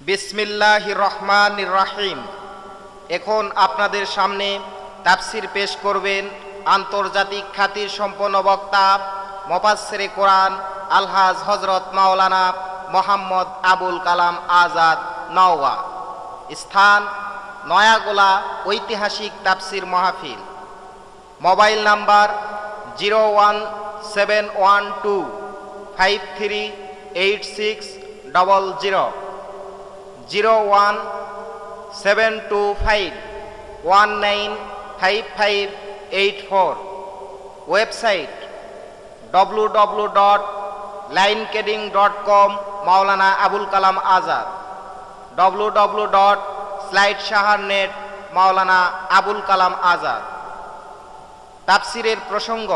বিসমিল্লাহির রহমানির রহিম। এখন আপনাদের সামনে তাফসির পেশ করবেন আন্তর্জাতিক খ্যাতির সম্পন্ন বক্তা মুফাসসিরে কোরআন আলহাজ হযরত মাওলানা মোহাম্মদ আবুল কালাম আজাদ নওগাঁ। স্থান নয়াগোলা ঐতিহাসিক তাফসির মাহফিল। Mobile number 01712538600, 01725195584। Website www.linekedding.com Maulana Abul Kalam Azad, www.slideshaharnet Maulana Abul Kalam Azad. তাফসিরের প্রসঙ্গ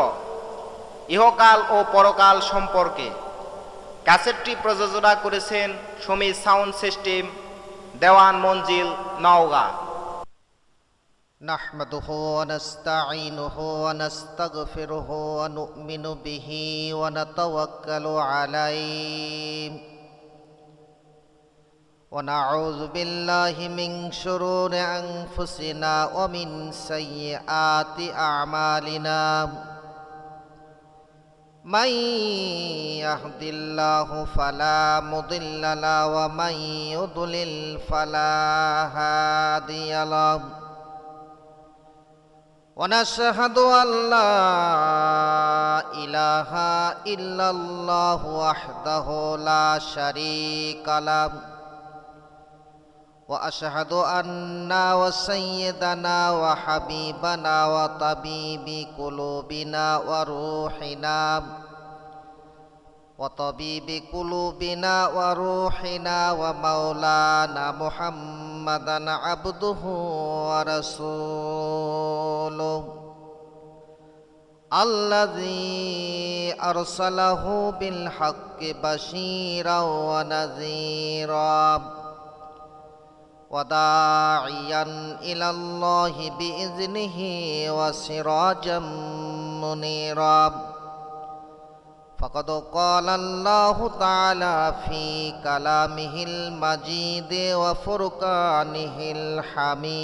ইহকাল ও পরকাল সম্পর্কে। ক্যাসেটটি প্রযোজনা করেছেন সমী সাউন্ড সিস্টেম, দেওয়ান মঞ্জিল, নওগাঁ। নাহমাদুহু ওয়া নাস্তাঈনুহু ওয়া নাস্তাগফিরুহু ওয়া নু'মিনু বিহি ওয়া নাতাওয়াক্কালু আলাইহি ওয়া নাউযু বিল্লাহি মিন শুরুরি আনফুসিনা ওয়া মিন সাইয়্যাতি আ'মালিনা। من يهد الله فلا مضل له ومن يضلل فلا هادي له ونشهد أن لا إله إلا الله وحده لا شريك له وأشهد أن وسيدنا وحبيبنا وطبيب قلوبنا وروحنا ومولانا محمدا عبده ورسوله الذي أرسله بالحق بشيرا ونذيرا وداعيا إلى الله بإذنه وسراجا منيرا. فقد قال الله تعالى في كلامه المجيد وفرقانه الحميد: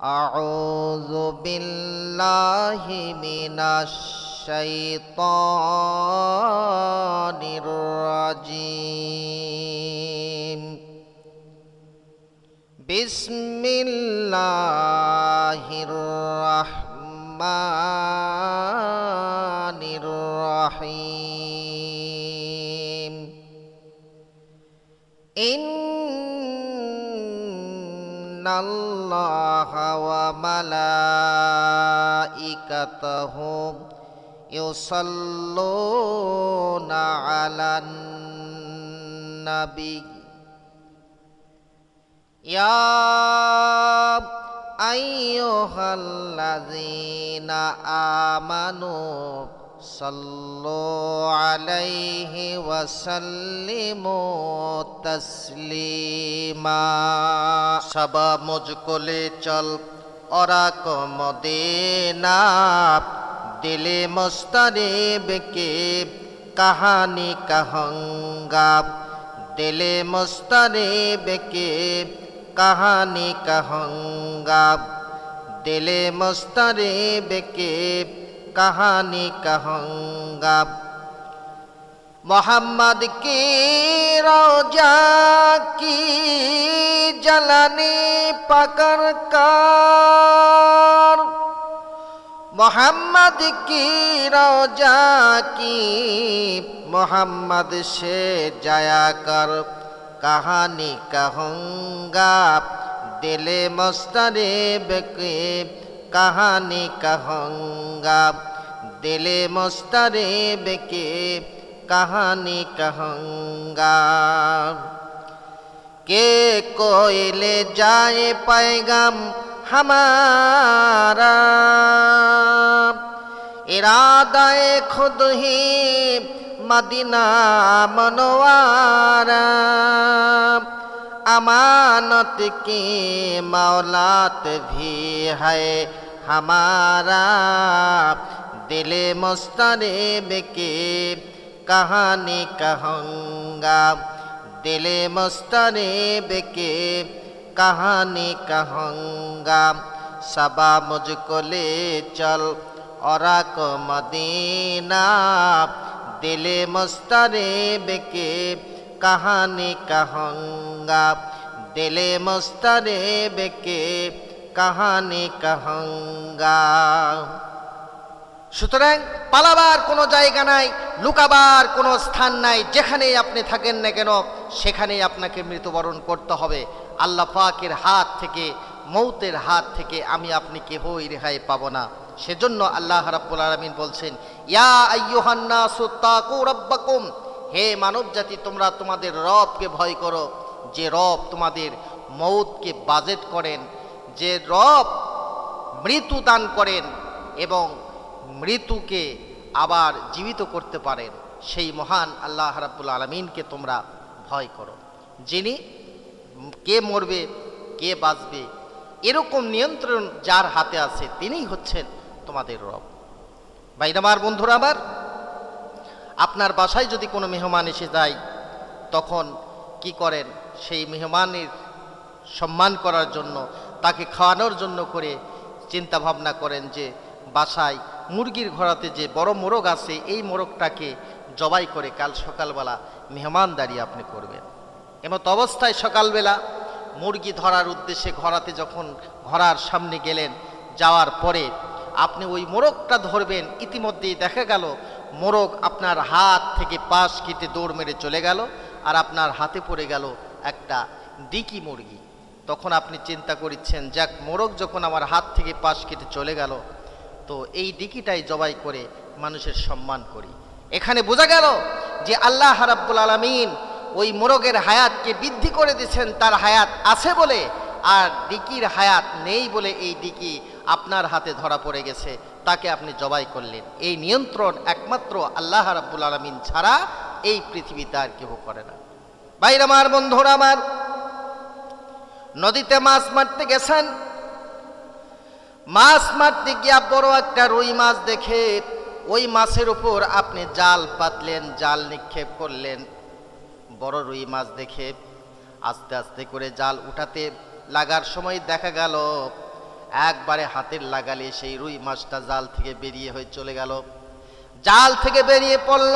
أعوذ بالله من الشيطان الرجيم. بسم الله الرحمن الرحيم. إن الله وملائكته يصلون على النبي يا أيها الذين آمنوا صلوا عليه وسلموا تسليما. सबा मुझको ले चल और को मदीना, दिले मुस्तरीब की कहानी कहूँगा, दिले मुस्तरीब की कहानी कहूँगा, दिले मुस्तरीब की कहानी कहूँगा. मोहम्मद की रोजा की जलानी पकड़ कर, मोहम्मद की रोजा की मोहम्मद से जाया कर कहानी कहूँगा, दिले मुस्तरीब की कहानी कहूँगा, दिले मुस्तरीब की कहानी कहूँगा. के कोई ले जाए पैगाम हमारा, इरादा खुद ही मदीना मनवारा, अमानत की मौलात भी है हमारा, दिले मुस्तरीब की कहानी कहूँगा, दिले मुस्तरेब के कहानी कहूँगा। सबा मुझको ले चल औरा को मदीना, दिले मुस्तरेब के कहानी कहूँगा, दिले मुस्तरेब के कहानी कहूँगा। সুতরাং পালাবার কোনো জায়গা নাই, লুকাবার কোনো স্থান নাই। যেখানেই আপনি থাকেন না কেন সেখানেই আপনাকে মৃত্যুবরণ করতে হবে। আল্লাহ পাকের হাত থেকে, মৌতের হাত থেকে আমি আপনি কেহই রেহাই পাবো না। সেজন্য আল্লাহ রাব্বুল আলামিন বলছেন, ইয়া আইয়ুহান নাসু তাকু রাব্বাকুম, হে মানব জাতি তোমরা তোমাদের রবকে ভয় করো, যে রব তোমাদের মৌতকে বাজেট করেন, যে রব মৃত্যু দান করেন এবং মৃত্যুকে আবার জীবিত করতে পারেন। সেই মহান আল্লাহ রাব্বুল আলামিনকে তোমরা ভয় করো, যিনি কে মরবে কে বাঁচবে এরকম নিয়ন্ত্রণ যার হাতে আছে, তিনিই হচ্ছেন তোমাদের রব। ভাইরা আমার, বন্ধুরা আমার, আপনার বাসায় যদি কোনো মেহমান এসে যায় তখন কি করেন? সেই মেহমানের সম্মান করার জন্য, তাকে খাওয়ানোর জন্য করে চিন্তা ভাবনা করেন যে বাসায় মুরগির ঘোড়াতে যে বড় মোরগ আছে এই মোরগটাকে জবাই করে কাল সকালবেলা মেহমানদারি আপনি করবেন। এমত অবস্থায় সকালবেলা মুরগি ধরার উদ্দেশ্যে ঘোড়াতে যখন ঘোড়ার সামনে গেলেন, যাওয়ার পরে আপনি ওই মোরগটা ধরবেন, ইতিমধ্যেই দেখা গেল মোরগ আপনার হাত থেকে পাশ কেটে দৌড় মেরে চলে গেল, আর আপনার হাতে পড়ে গেল একটা ডিকি মুরগি। তখন আপনি চিন্তা করছেন, যাক, মোরগ যখন আমার হাত থেকে পাশ কেটে চলে গেল, তো এই ডিকিটাই জবাই করে মানুষের সম্মান করি। এখানে বোঝা গেল যে আল্লাহ রাব্বুল আলামিন ওই মোরগের হায়াতকে বৃদ্ধি করে দিয়েছেন, তার হায়াত আছে বলে, আর ডিকির হায়াত নেই বলে এই ডিকি আপনার হাতে ধরা পড়ে গেছে, তাকে আপনি জবাই করলেন। এই নিয়ন্ত্রণ একমাত্র আল্লাহ রাব্বুল আলামিন ছাড়া এই পৃথিবীতে আর কেউ করে না। ভাইরা আমার, বন্ধুরা আমার, নদীতে মাছ মারতে গেছেন, মাছ মারতে গিয়া বড় একটা রুই মাছ দেখে ওই মাছের উপর আপনি জাল পাতলেন, জাল নিক্ষেপ করলেন। বড় রুই মাছ দেখে আস্তে আস্তে করে জাল উঠাতে লাগার সময় দেখা গেল একবারে হাতের লাগালে সেই রুই মাছটা জাল থেকে বেরিয়ে হয়ে চলে গেল, জাল থেকে বেরিয়ে পড়ল।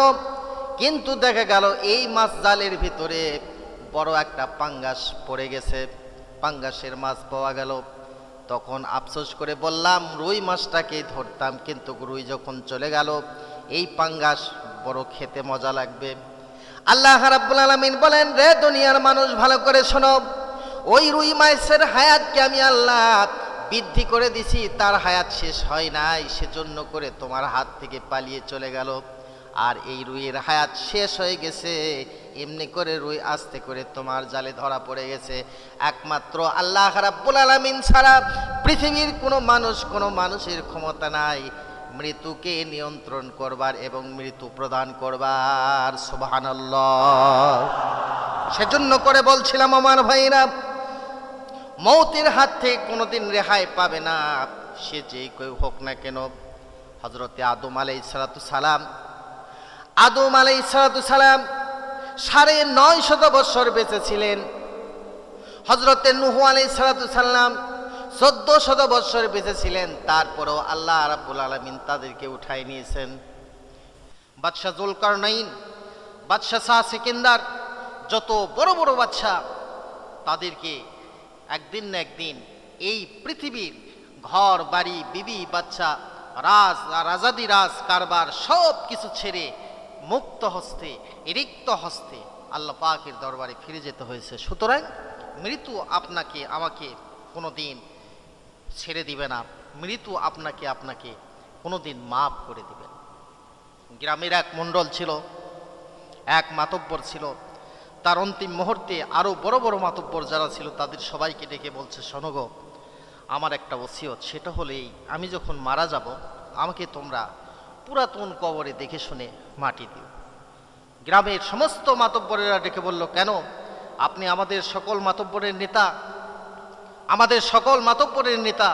কিন্তু দেখা গেল এই মাছ জালের ভিতরে বড় একটা পাঙ্গাস পড়ে গেছে, পাঙ্গাসের মাছ পাওয়া গেল। তখন আফসোস করে বললাম, রুই মাছটাকেই ধরতাম, কিন্তু রুই যখন চলে গেল, এই পাঙ্গাস বড় খেতে মজা লাগবে। আল্লাহ রাব্বুল আলামিন বলেন, রে দুনিয়ার মানুষ, ভালো করে শোনো, ওই রুই মাছের হায়াতকে আমি আল্লাহ বৃদ্ধি করে দিছি, তার হায়াত শেষ হয় নাই, সেজন্য করে তোমার হাত থেকে পালিয়ে চলে গেল। আর এই রুইয়ের হায়াত শেষ হয়ে গেছে, এমনি করে রুই আস্তে করে তোমার জালে ধরা পড়ে গেছে। একমাত্র আল্লাহ রাব্বুল আলামিন ছাড়া পৃথিবীর কোনো মানুষের ক্ষমতা নাই মৃত্যুকে নিয়ন্ত্রণ করবার এবং মৃত্যু প্রদান করবার। সুবহানাল্লাহ। সেজন্য করে বলছিলাম আমার ভাইরা, মৌতের হাত থেকে কোনোদিন রেহাই পাবে না, সে যেই কেউ হোক না কেন। হযরতে আদম আলাইহিস সালাম 950 বছর বেঁচে ছিলেন। হযরতে নূহ আলাইহিস সালাম 1400 বছর বেঁচে ছিলেন। তারপরেও আল্লাহ রাব্বুল আলামিন তাদেরকে উঠাই নিয়েছেন। বাদশাহ যুলকারনাইন, বাদশাহ শাহ সিকান্দার, যত বড় বড় বাদশাহ, তাদেরকে একদিন না একদিন এই পৃথিবীর ঘর বাড়ি, বিবি বাচ্চা, রাজাদি রাজ কারবার সব কিছু ছেড়ে মুক্ত হস্তে, রিক্ত হস্তে আল্লাহ পাকের দরবারে ফিরে যেতে হয়েছে। সুতরাং মৃত্যু আপনাকে আমাকে কোনোদিন ছেড়ে দিবে না, মৃত্যু আপনাকে কোনোদিন মাফ করে দিবেন। গ্রামের এক মণ্ডল ছিল, এক মাতব্বর ছিল। তার অন্তিম মুহূর্তে আরও বড় বড় মাতব্বর যারা ছিল তাদের সবাইকে ডেকে বলছে, শোনো গো, আমার একটা ওসিয়ত, সেটা হলেই আমি যখন মারা যাব আমাকে তোমরা পুরাতন কবরে দেখে শুনে মাটি দিও। গ্রামের সমস্ত মাতব্বরেরা ডেকে বলল, কেন? আপনি আমাদের সকল মাতব্বরের নেতা, আমাদের সকল মাতব্বরের নেতা,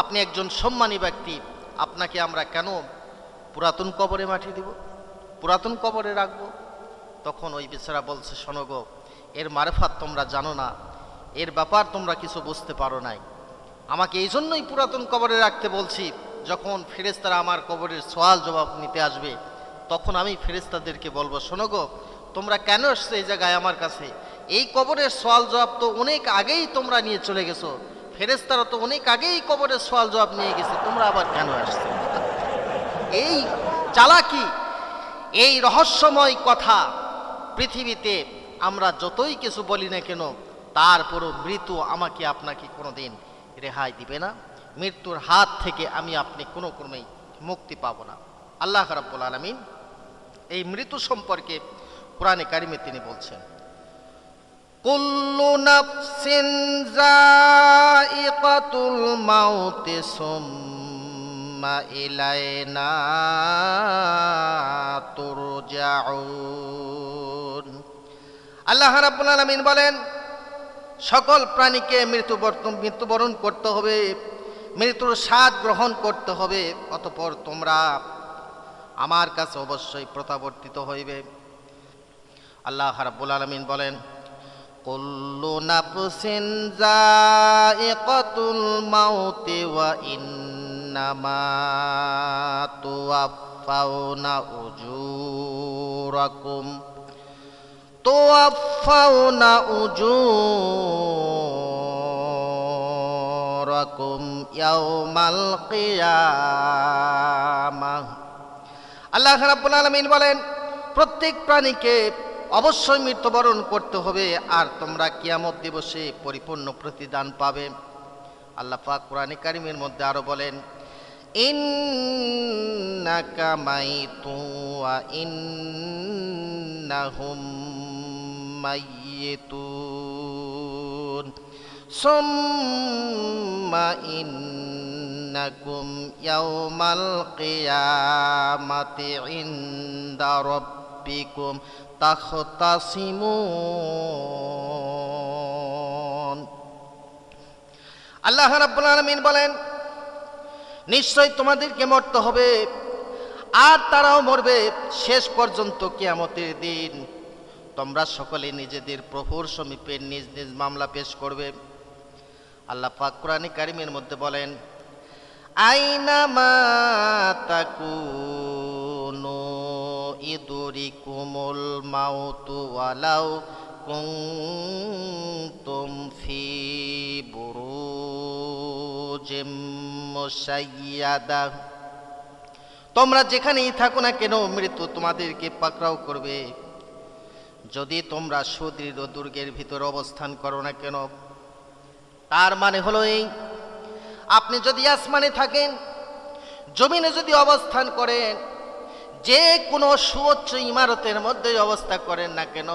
আপনি একজন সম্মানী ব্যক্তি, আপনাকে আমরা কেন পুরাতন কবরে মাটি দিব? পুরাতন কবরে রাখবো? তখন ওই বেচারা বলছে, শোনো গো, এর মারফাত তোমরা জানো না, এর ব্যাপার তোমরা কিছু বুঝতে পারো নাই। আমাকে এই জন্যই পুরাতন কবরে রাখতে বলছি, যখন ফেরেশতারা আমার কবরের সওয়াল জবাব নিতে আসবে, তখন আমি ফেরেশতাদেরকে বলবো, শোনো গো, তোমরা কেন আসছো এই জায়গায় আমার কাছে? এই কবরের সওয়াল জবাব তো অনেক আগেই তোমরা নিয়ে চলে গেছো, ফেরেশতারা তো অনেক আগেই কবরের সওয়াল জবাব নিয়ে গেছে, তোমরা আবার কেন আসছো? এই চালাকি, এই রহস্যময় কথা পৃথিবীতে আমরা যতই কিছু বলি না কেন, তারপরও মৃত্যু আমাকে আপনাকে কোনোদিন রেহাই দিবে না। মৃত্যুর হাত থেকে আমি আপনি কোনো ক্রমেই মুক্তি পাবো না। আল্লাহ রাব্বুল আলামিন এই মৃত্যু সম্পর্কে কোরআনে কারিমে তিনি বলছেন, কুল্লু নাফসিন যায়িকাতুল মাউতি সুম্মা ইলাইনা তুরজাউন। আল্লাহ রাব্বুল আলামিন বলেন, সকল প্রাণীকে মৃত্যুবরণ করতে হবে, মৃত্যুর স্বাদ গ্রহণ করতে হবে, অতঃপর তোমরা আমার কাছে অবশ্যই প্রত্যাবর্তিত হইবে। আল্লাহ রাব্বুল আলামিন বলেন, কুল্লু নাফসিন যায়িকাতুল মাউতি ওয়া ইন্নামা তুওয়াফাউনা উজুরাকুম ইয়াউমাল কিয়ামাহ। আল্লাহ রাব্বুল আলামিন বলেন, প্রত্যেক প্রাণীকে অবশ্যই মৃত্যুবরণ করতে হবে, আর তোমরা কিয়ামত দিবসে পরিপূর্ণ প্রতিদান পাবে। আল্লাহ পাক কোরআনে কারিমের মধ্যে আরো বলেন, ইন্নাকা মাইতুন ওয়া ইন্নাহুম মাইয়িতুন সুম্মা ইন্নাকুম ইয়াউমাল কিয়ামাতি ইনদা রাব্বিকুম তাখতাসিমুন। আল্লাহ রাব্বুল আলামিন বলেন, নিশ্চয় তোমাদেরকে মরতে হবে, আর তারাও মরবে শেষ পর্যন্ত কিয়ামতের দিন। তোমরা সকলে নিজেদের প্রভুর সমীপে নিজ নিজ মামলা পেশ করবে। আল্লাহ পাক কোরআনে কারিমের মধ্যে বলেন, আইনামা তাকুনু ইদরিকুমুল মাউতু ওয়ালাউ কুনতুম ফি বুরুজিম মুশাইয়াদা। তোমরা যেখানেই থাকো না কেন, মৃত্যু তোমাদেরকে পাকড়াও করবে, যদি তোমরা সুদৃঢ় দুর্গের ভিতর অবস্থান করো না কেন। তার মানে হলো এই, আপনি যদি আসমানে থাকেন, জমিনে যদি অবস্থান করেন, যে কোনো সুউচ্চ ইমারতের মধ্যে অবস্থা করেন না কেন,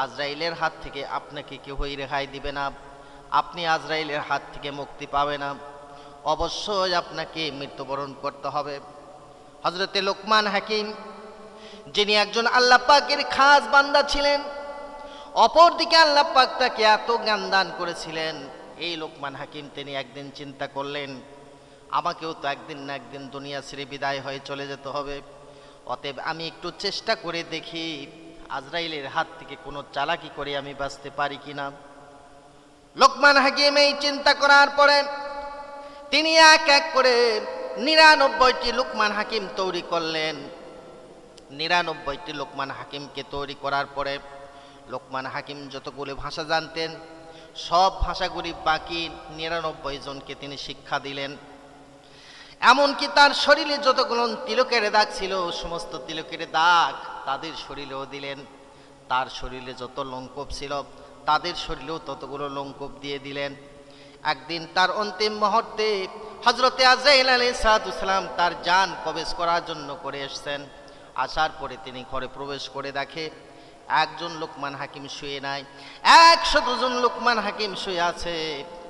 আজরাইলের হাত থেকে আপনাকে কেউই রেহাই দিবে না, আপনি আজরাইলের হাত থেকে মুক্তি পাবে না, অবশ্যই আপনাকে মৃত্যুবরণ করতে হবে। হযরতে লোকমান হাকিম, যিনি একজন আল্লাহ পাকের খাস বান্দা ছিলেন, অপরদিকে আল্লাহ পাক তাকে এত জ্ঞান দান করেছিলেন, এই লোকমান হাকিম তিনি একদিন চিন্তা করলেন, আমাকেও তো একদিন না একদিন দুনিয়া ছেড়ে বিদায় হয়ে চলে যেতে হবে, অতএব আমি একটু চেষ্টা করে দেখি আজরাইলের হাত থেকে কোনো চালাকি করে আমি বাঁচতে পারি কিনা। লোকমান হাকিম এই চিন্তা করার পরে তিনি এক এক করে 99টি লোকমান হাকিম তৈরি করলেন। 99টি লোকমান হাকিমকে তৈরি করার পরে লোকমান হাকিম যতগুলো ভাষা জানতেন, সব ভাষাগুলি বাকি 99 জনকে তিনি শিক্ষা দিলেন। এমনকি তার শরীরে যতগুলো তিলকের দাগ ছিল, সমস্ত তিলকের দাগ তাদের শরীরেও দিলেন। তার শরীরে যত লোমকূপ ছিল, তাদের শরীরেও ততগুলো লোমকূপ দিয়ে দিলেন। একদিন তার অন্তিম মুহূর্তে হযরতে আজরাইল আলাইহিস সালাম তার জান কবজ করার জন্য করে এসেছেন। আসার পরে তিনি ঘরে প্রবেশ করে দেখে একজন লোকমান হাকিম শুয়ে নাই, 102 জন লোকমান হাকিম শুয়ে আছে।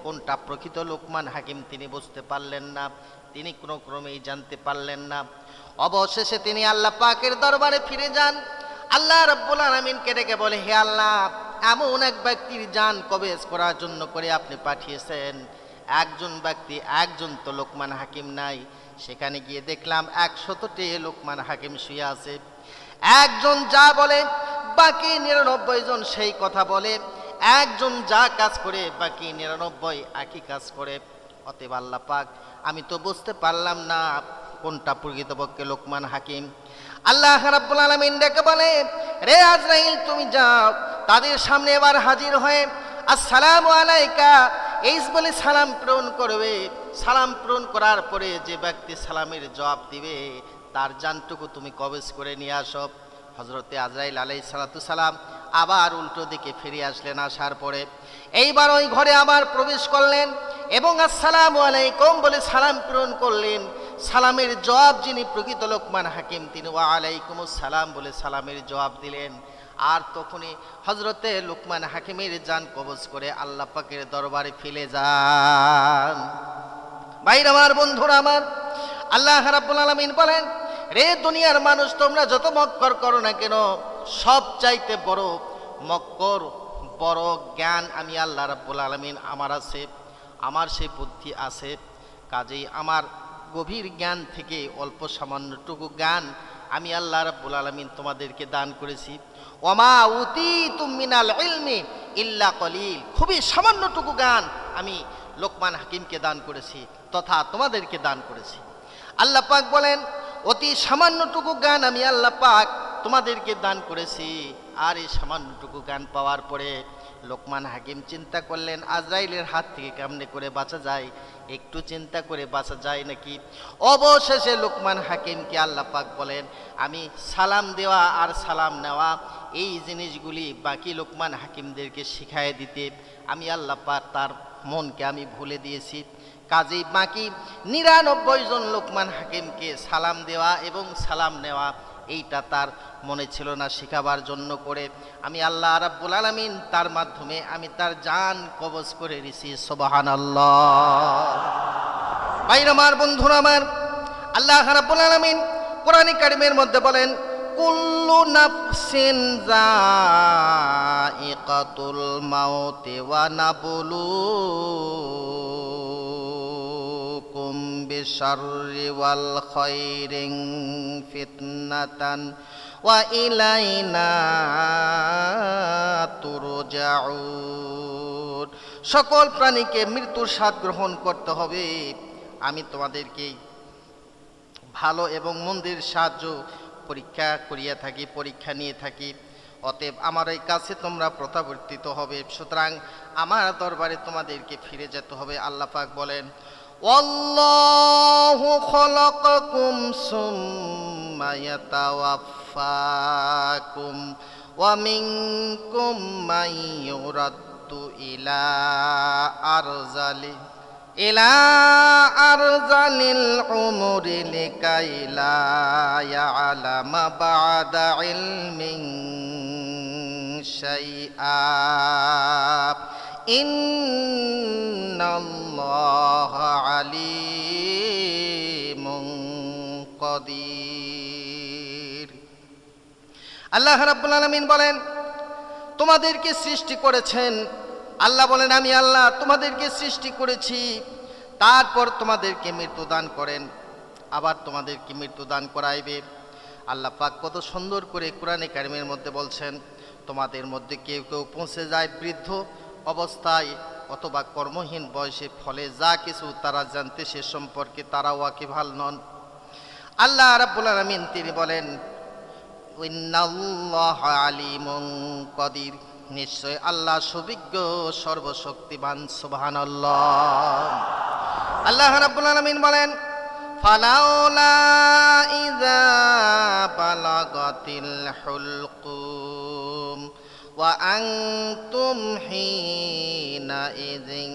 কোনটা প্রকৃত লোকমান হাকিম তিনি বুঝতে পারলেন না, তিনি কোনো ক্রমেই জানতে পারলেন না। অবশেষে তিনি আল্লাহ পাকের দরবারে ফিরে যান। আল্লাহ রাব্বুল আলামিনকে ডেকে বলে, হে আল্লাহ, এমন এক ব্যক্তির জান কবজ করার জন্য করে আপনি পাঠিয়েছেন, একজন ব্যক্তি, একজন তো লোকমান হাকিম নাই। সেখানে গিয়ে দেখলাম 100টি লোকমান হাকিম শুয়ে আছে। একজন যা বলে বাকি 99 জন সেই কথা বলে, একজন যা কাজ করে বাকি 99 একই কাজ করে। অতএব আল্লাহ পাক আমি তো বুঝতে পারলাম না কোনটা প্রকৃতপক্ষে লোকমান হাকিম। আল্লাহ রাব্বুল আলামিন ডেকে বলে, রে আজরাইল তুমি যাও তাদের সামনে এবার হাজির হয়ে আসসালামু আলাইকা এই বলে সালাম প্রেরণ করবে। সালাম প্রেরণ করার পরে যে ব্যক্তি সালামের জবাব দিবে তার জানটুকু তুমি কবজ করে নিয়ে আসো। হযরতে আজরাইল আলাইহিস সালাতু সালাম আবার উল্টো দিকে ফিরে আসলেন। আসার পরে এইবার ওই ঘরে আবার প্রবেশ করলেন এবং আসসালামু আলাইকুম বলে সালাম প্রেরণ করলেন। সালামের জবাব যিনি প্রকৃত লোকমান হাকিম তিনি ওয়া আলাইকুমুস সালাম বলে সালামের জবাব দিলেন। আর তখনই হযরতে লোকমান হাকিমের জান কবজ করে আল্লাহ পাকের দরবারে ফিরে যান। ভাইরা আমার, বন্ধুরা আমার, আল্লাহ রাব্বুল আলামিন বলেন, রে দুনিয়ার মানুষ তোমরা যত মক্কর করো না কেন, সব চাইতে বড় মক্কর বড় জ্ঞান আমি আল্লাহ রাব্বুল আলামিন আমার আছে, আমার সেই বুদ্ধি আছে। কাজেই আমার গভীর জ্ঞান থেকে অল্প সামান্যটুকু জ্ঞান আমি আল্লাহ রাব্বুল আলামিন তোমাদেরকে দান করেছি। ওমা উতীতুম মিনাল ইলমি ইল্লা কলিল, খুবই সামান্যটুকু জ্ঞান আমি লোকমান হাকিমকে দান করেছি তথা তোমাদেরকে দান করেছি। আল্লাহ পাক বলেন, অতি সামান্যটুকু জ্ঞান আমি আল্লাহ পাক তোমাদেরকে দান করেছি। আর এই সামান্যটুকু জ্ঞান পাওয়ার পরে লোকমান হাকিম চিন্তা করলেন আজরাইলের হাত থেকে কেমনে করে বাঁচা যায়, একটু চিন্তা করে বাঁচা যায় নাকি। অবশেষে লোকমান হাকিমকে আল্লাহ পাক বলেন, আমি সালাম দেওয়া আর সালাম নেওয়া এই জিনিসগুলি বাকি লোকমান হাকিমদেরকে শিখায় দিতে আমি আল্লাহ পাক তার মনকে আমি ভুলে দিয়েছি। কাজেই বাকি 99 জন লোকমান হাকিমকে সালাম দেওয়া এবং সালাম নেওয়া এইটা তার মনে ছিল না শিখাবার জন্য করে আমি আল্লাহ রাব্বুল আলামিন তার মাধ্যমে আমি তার জান কবজ করে নিছি। সুবহানাল্লাহ। ভাইরা আমার, বন্ধুরা আমার, আল্লাহ রাব্বুল আলামিন কোরআন কারীমের মধ্যে বলেন, কুল্লু নাফসিন যায়িকাতুল মাউতি ওয়া নাবলুকুম বিশাররি ওয়াল খাইরি ফিতনাতান ওয়া ইলাইনা তুরজাউন। সকল প্রাণীকে মৃত্যুর স্বাদ গ্রহণ করতে হবে। আমি তোমাদেরকে ভালো এবং মন্দের সাহায্য পরীক্ষা করিয়া থাকি, পরীক্ষা নিয়ে থাকি। অতএব আমার এই কাছে তোমরা প্রত্যাবর্তিত হবে, সুতরাং আমার দরবারে তোমাদেরকে ফিরে যেতে হবে। আল্লাহ পাক বলেন, ওয়াল্লাহু খলাকাকুম সুম্মা ইয়াতাওয়াফাকুম ওয়া মিনকুম মান ইউরাদ্দু ইলা আরজালিল উমুরি লিকাই লা ইয়ালামা বা'দা ইলমিন শাইআ ইন্নাল্লাহা আলিমুন কাদির। আল্লাহ রাব্বুল আলামিন বলেন, তোমাদেরকে সৃষ্টি করেছেন। আল্লাহ বলেন, আমি আল্লাহ তোমাদেরকে সৃষ্টি করেছি, তারপর তোমাদেরকে মৃত্যু দান করেন, আবার তোমাদেরকে মৃত্যু দান করাইবে। আল্লাহ পাক কত সুন্দর করে কোরআনে কারিমের মধ্যে বলছেন, তোমাদের মধ্যে কেউ কেউ পৌঁছে যায় বৃদ্ধ অবস্থায় অথবা কর্মহীন বয়সে, ফলে যা কিছু তারা জানতে সে সম্পর্কে তারা ওয়াকিবহাল নন। আল্লাহ রাব্বুল আলামিন তিনি বলেন, ইন্নাল্লাহা আলিমুন কাদির, নিশ্চয় আল্লাহ সুবিজ্ঞ সর্বশক্তিমান। সুবহানাল্লাহ। আল্লাহ রাব্বুল আলামিন বলেন, ফালাউলা ইযা বালাগাতিল হুলকুম ওয়া আনতুম হিনা ইযিন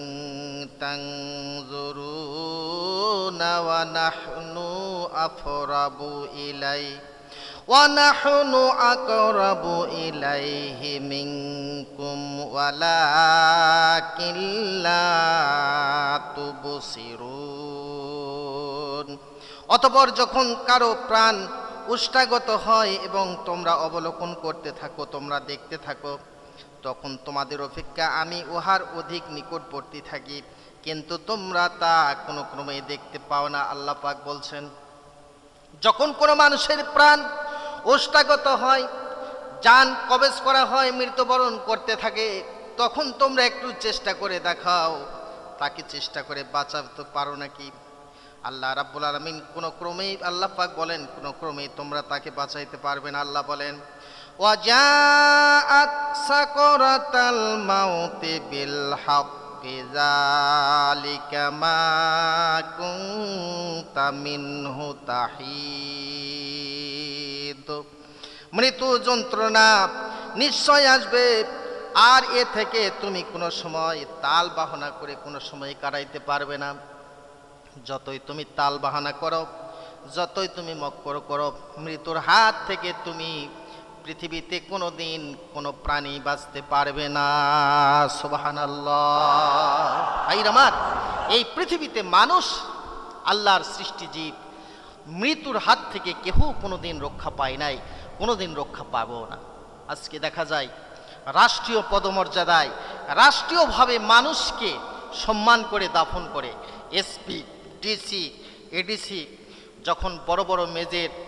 তানজুরুনা ওয়া নাহনু আফরাবু ইলাইহি وَنَحْنُ أَقْرَبُ إِلَيْهِ مِنكُمْ وَلَكِنْ لَا تُبْصِرُونَ। অতঃপর যখন কারো প্রাণ উষ্টাগত হয় এবং তোমরা অবলোকন করতে থাকো, তোমরা দেখতে থাকো, তখন তোমাদের অপেক্ষা আমি উহার অধিক নিকটবর্তী থাকি, কিন্তু তোমরা তা কোনো ক্রমে দেখতে পাও না। আল্লাহ পাক বলছেন, যখন কোনো মানুষের প্রাণ ওষ্ঠাগত হয়, জান কবজ করা হয়, মৃত্যুবরণ করতে থাকে, তখন তোমরা একটু চেষ্টা করে দেখাও তাকে চেষ্টা করে বাঁচাতে পারো নাকি। আল্লাহ রাব্বুল আলামিন কোনো ক্রমেই, আল্লাহ পাক বলেন কোনো ক্রমেই তোমরা তাকে বাঁচাইতে পারবে না। আল্লাহ বলেন ওয়াজাআত সাকরাতাল মাউতি বিল হাক্কি যালিকা মা কুনতা মিনহু তাহিদ। মৃত্যু যন্ত্রণা নিশ্চয় আসবে, আর এ থেকে তুমি কোনো সময় তাল বাহানা করে কোনো সময় কাটাইতে পারবে না। যতই তুমি তাল বাহানা করো, যতই তুমি মক্কর করো, মৃত্যুর হাত থেকে তুমি পৃথিবীতে কোনো দিন কোনো প্রাণী বাঁচতে পারবে না। সুবহানাল্লাহ। ভাইরা আমার, এই পৃথিবীতে মানুষ আল্লাহর সৃষ্টি জীব, মৃত্যুর হাত থেকে কেউ কোনো দিন রক্ষা পায় নাই, কোনো দিন রক্ষা পাবো না। আজকে দেখা যায় রাষ্ট্রীয় পদমর্যাদায় রাষ্ট্রীয়ভাবে মানুষকে সম্মান করে দাফন করে। এসপি, ডিসি, এডিসি যখন বড় বড়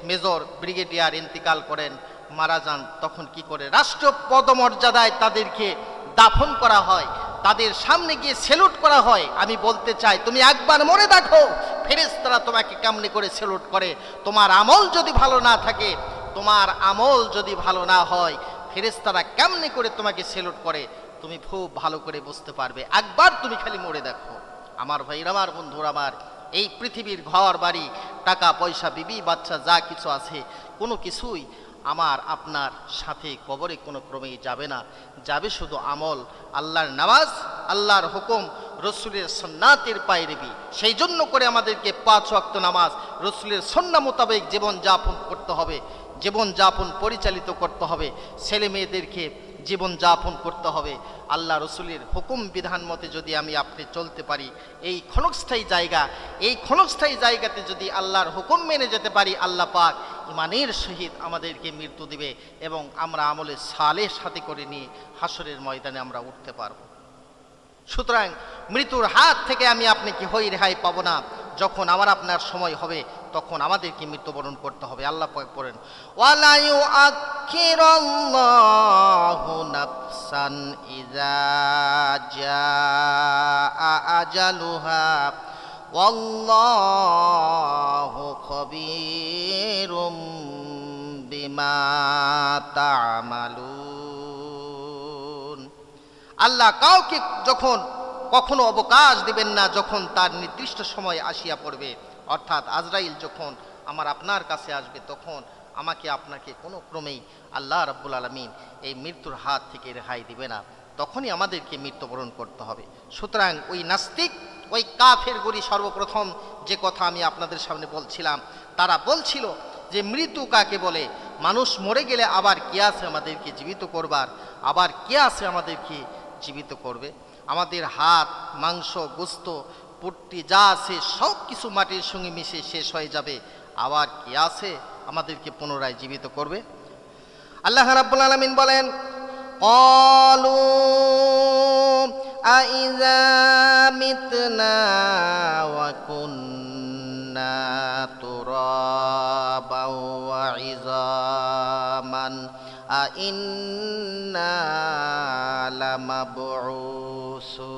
মেজর ব্রিগেডিয়ার ইন্তিকাল করেন, মারা যান, তখন কি করে রাষ্ট্রীয় পদমর্যাদায় তাদেরকে দাফন করা হয়, তাদের সামনে গিয়ে সেলুট করা হয়। আমি বলতে চাই, তুমি একবার মনে দেখো ফেরেশতারা তোমাকে কেমনে করে সেলুট করে। তোমার আমল যদি ভালো না থাকে, তোমার আমল যদি ভালো না হয়, ফেরেশতারা কেমনে করে তোমাকে সেলুট করে তুমি খুব ভালো করে বুঝতে পারবে। একবার তুমি খালি মরে দেখো। আমার ভাইরা আমার, বন্ধুরা আমার, এই পৃথিবীর ঘর বাড়ি, টাকা পয়সা, বিবি বাচ্চা যা কিছু আছে, কোনো কিছুই আমার আপনার সাথে কবরে কোনো ক্রমেই যাবে না। যাবে শুধু আমল, আল্লাহর নামাজ, আল্লাহর হুকুম, রসুলের সুন্নাতের পায়রাবি। সেই জন্য করে আমাদেরকে 5 ওয়াক্ত নামাজ, রসুলের সুন্নাহ মোতাবেক জীবন যাপন করতে হবে, জীবন যাপন পরিচালিত করতে হবে, ছেলে মেয়েদেরকে জীবন যাপন করতে হবে। আল্লাহ রসুলের হুকুম বিধান মতে যদি আমি আপনি চলতে পারি, এই ক্ষণস্থায়ী জায়গা, এই ক্ষণস্থায়ী জায়গাতে যদি আল্লাহর হুকুম মেনে যেতে পারি, আল্লাহ পাক ইমানের সহিত আমাদেরকে মৃত্যু দিবে এবং আমরা আমলে সালেহ সাথে করে নিয়ে হাসরের ময়দানে আমরা উঠতে পারব। সুতরাং মৃত্যুর হাত থেকে আমি আপনি কি হই রেহাই পাবো না। যখন আমার আপনার সময় হবে, তখন আমাদেরকে মৃত্যুবরণ করতে হবে। আল্লাহ পাক বলেন ওয়ালা ইউআখিরুল্লাহু নাফসান ইযা জাআ আজালুহা ওয়াল্লাহু খবীরুম বিমা তা'মালুন। আল্লাহ কাউকে যখন কখনো অবকাশ দিবেন না, যখন তার নির্দিষ্ট সময় আসিয়া পড়বে, অর্থাৎ আজরাইল যখন আমার আপনার কাছে আসবে, তখন আমাকে আপনাকে কোনো ক্রমেই আল্লাহ রাব্বুল আলামিন এই মৃত্যুর হাত থেকে রেহাই দিবে না, তখনই আমাদেরকে মৃত্যুবরণ করতে হবে। সুতরাং ওই নাস্তিক, ওই কাফের গুলি সর্বপ্রথম যে কথা আমি আপনাদের সামনে বলছিলাম, তারা বলছিল যে মৃত্যু কাকে বলে, মানুষ মরে গেলে আবার কে আছে আমাদেরকে জীবিত করবার, আবার কে আছে আমাদেরকে জীবিত করবে। আমাদের হাত, মাংস, গোস্ত, পুট্টি যা আছে সব কিছু মাটির সঙ্গে মিশে শেষ হয়ে যাবে, আবার কে আছে আমাদেরকে পুনরায় জীবিত করবে। আল্লাহ রাব্বুল আলামিন বলেন ক্বালু আইযা মিতনা ওয়া কুন্না তুরাবান ওয়া ইযামান আইন্না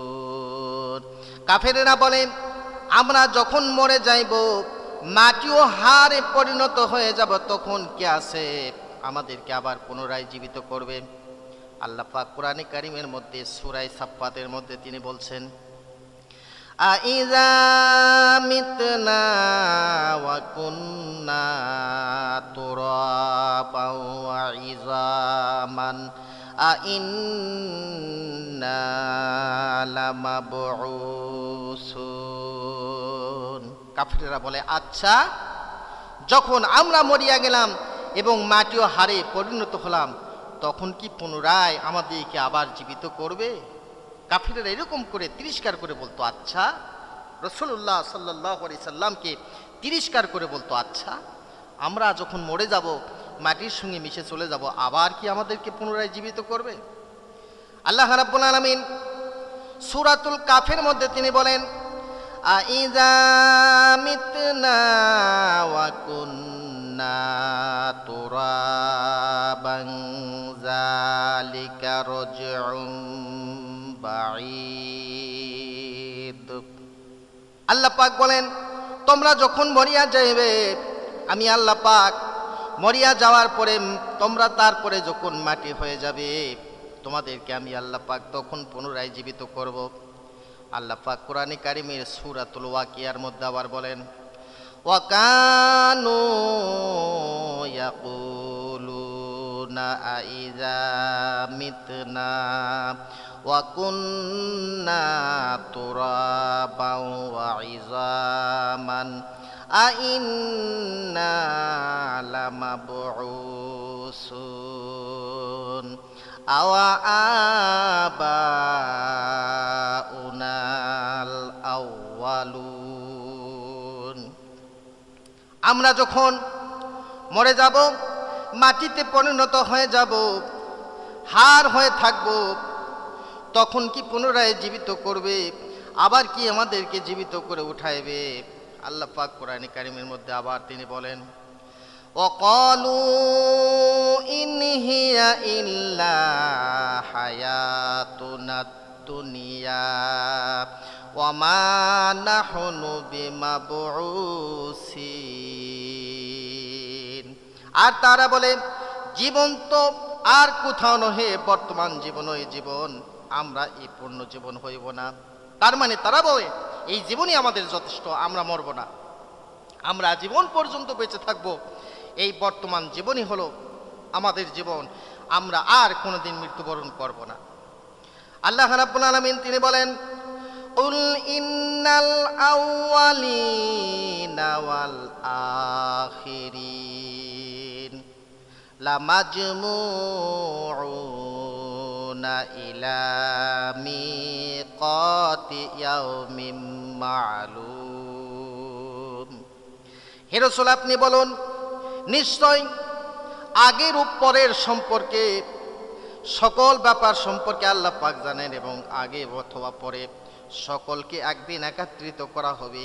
লামাবউসুন। কাফেরেরা বলে, আমরা যখন মরে যাইব, মাটিও হাড়ে পরিণত হয়ে যাব, তখন কে আছে আমাদেরকে আবার পুনরায় জীবিত করবে। আল্লাহ পাক কোরআনে কারিমের মধ্যে সূরা সাফফাতের মধ্যে তিনি বলছেন আইযা মিতনা ওয়া কুন্না তুরাবান ওয়া ইযামান আইন্না লামাবউসুন। কাফিররা বলে, আচ্ছা যখন আমরা মরিয়া গেলাম এবং মাটিও হাড়ে পরিণত হলাম, তখন কি পুনরায় আমাদেরকে আবার জীবিত করবে? কাফিররা এরকম করে তিরস্কার করে বলতো। আচ্ছা, রাসূলুল্লাহ সাল্লাল্লাহু আলাইহি সাল্লামকে তিরস্কার করে বলতো, আচ্ছা আমরা যখন মরে যাব, মাটির সঙ্গে মিশে চলে যাব, আবার কি আমাদেরকে পুনরায় জীবিত করবে? আল্লাহ রাব্বুল আলামিন সূরাতুল কাফের মধ্যে তিনি বলেন আইযা মিতনা ওয়া কুন্না তুরাবান যালিকা রাজউন বাঈদ। আল্লাহ পাক বলেন, তোমরা যখন মরিয়া যাইবে, আমি আল্লাহ পাক মরিয়া যাওয়ার পরে তোমরা তারপরে যখন মাটি হয়ে যাবে, তোমাদেরকে আমি আল্লাহ পাক তখন পুনরায় জীবিত করব। আল্লাহ পাক কোরআনে কারিমের সূরাতুল ওয়াকিয়ার মধ্যে আবার বলেন, ওয়াকানু ইয়াকুলুনা আইযা মিতনা ওয়া কুন্না তুরাবান ওয়া ইযামান আইন্না লামাবউসুন আওয়া আবাউনাল আউয়ালুন। আমরা যখন মরে যাব, মাটিতে পরিণত হয়ে যাব, হাড় হয়ে থাকব, তখন কি পুনরায় জীবিত করবে? আবার কি আমাদেরকে জীবিত করে উঠাইবে? আল্লাহ পাক কোরআনে কারিমের মধ্যে আবার তিনি বলেন, ওয়াকালু ইন হিয়া ইল্লা হায়াতুনাদ দুনিয়া ওয়া মা নাহনু বিমাবউসিন। আর তারা বলে, জীবন তো আর কোথাও নহে, বর্তমান জীবনই জীবন, আমরা এই পূর্ণ জীবন হইব না। তার মানে তারা বলে, এই জীবনই আমাদের যথেষ্ট, আমরা মরব না, আমরা জীবন পর্যন্ত বেঁচে থাকব, এই বর্তমান জীবনই হলো আমাদের জীবন, আমরা আর কোনোদিন মৃত্যুবরণ করব না। আল্লাহ রাব্বুল আলামিন তিনি বলেন, কুল ইন্নাল আউয়ালিনা ওয়াল আখিরিন লামাজমুউনা ইলা মিকাতি ইয়াউমিন মা'লুম। হে রাসূল, আপনি বলুন, নিশ্চয় আগের ও পরের সম্পর্কে, সকল ব্যাপার সম্পর্কে আল্লাহ পাক জানেন, এবং আগে অথবা পরে সকলকে একদিন একত্রিত করা হবে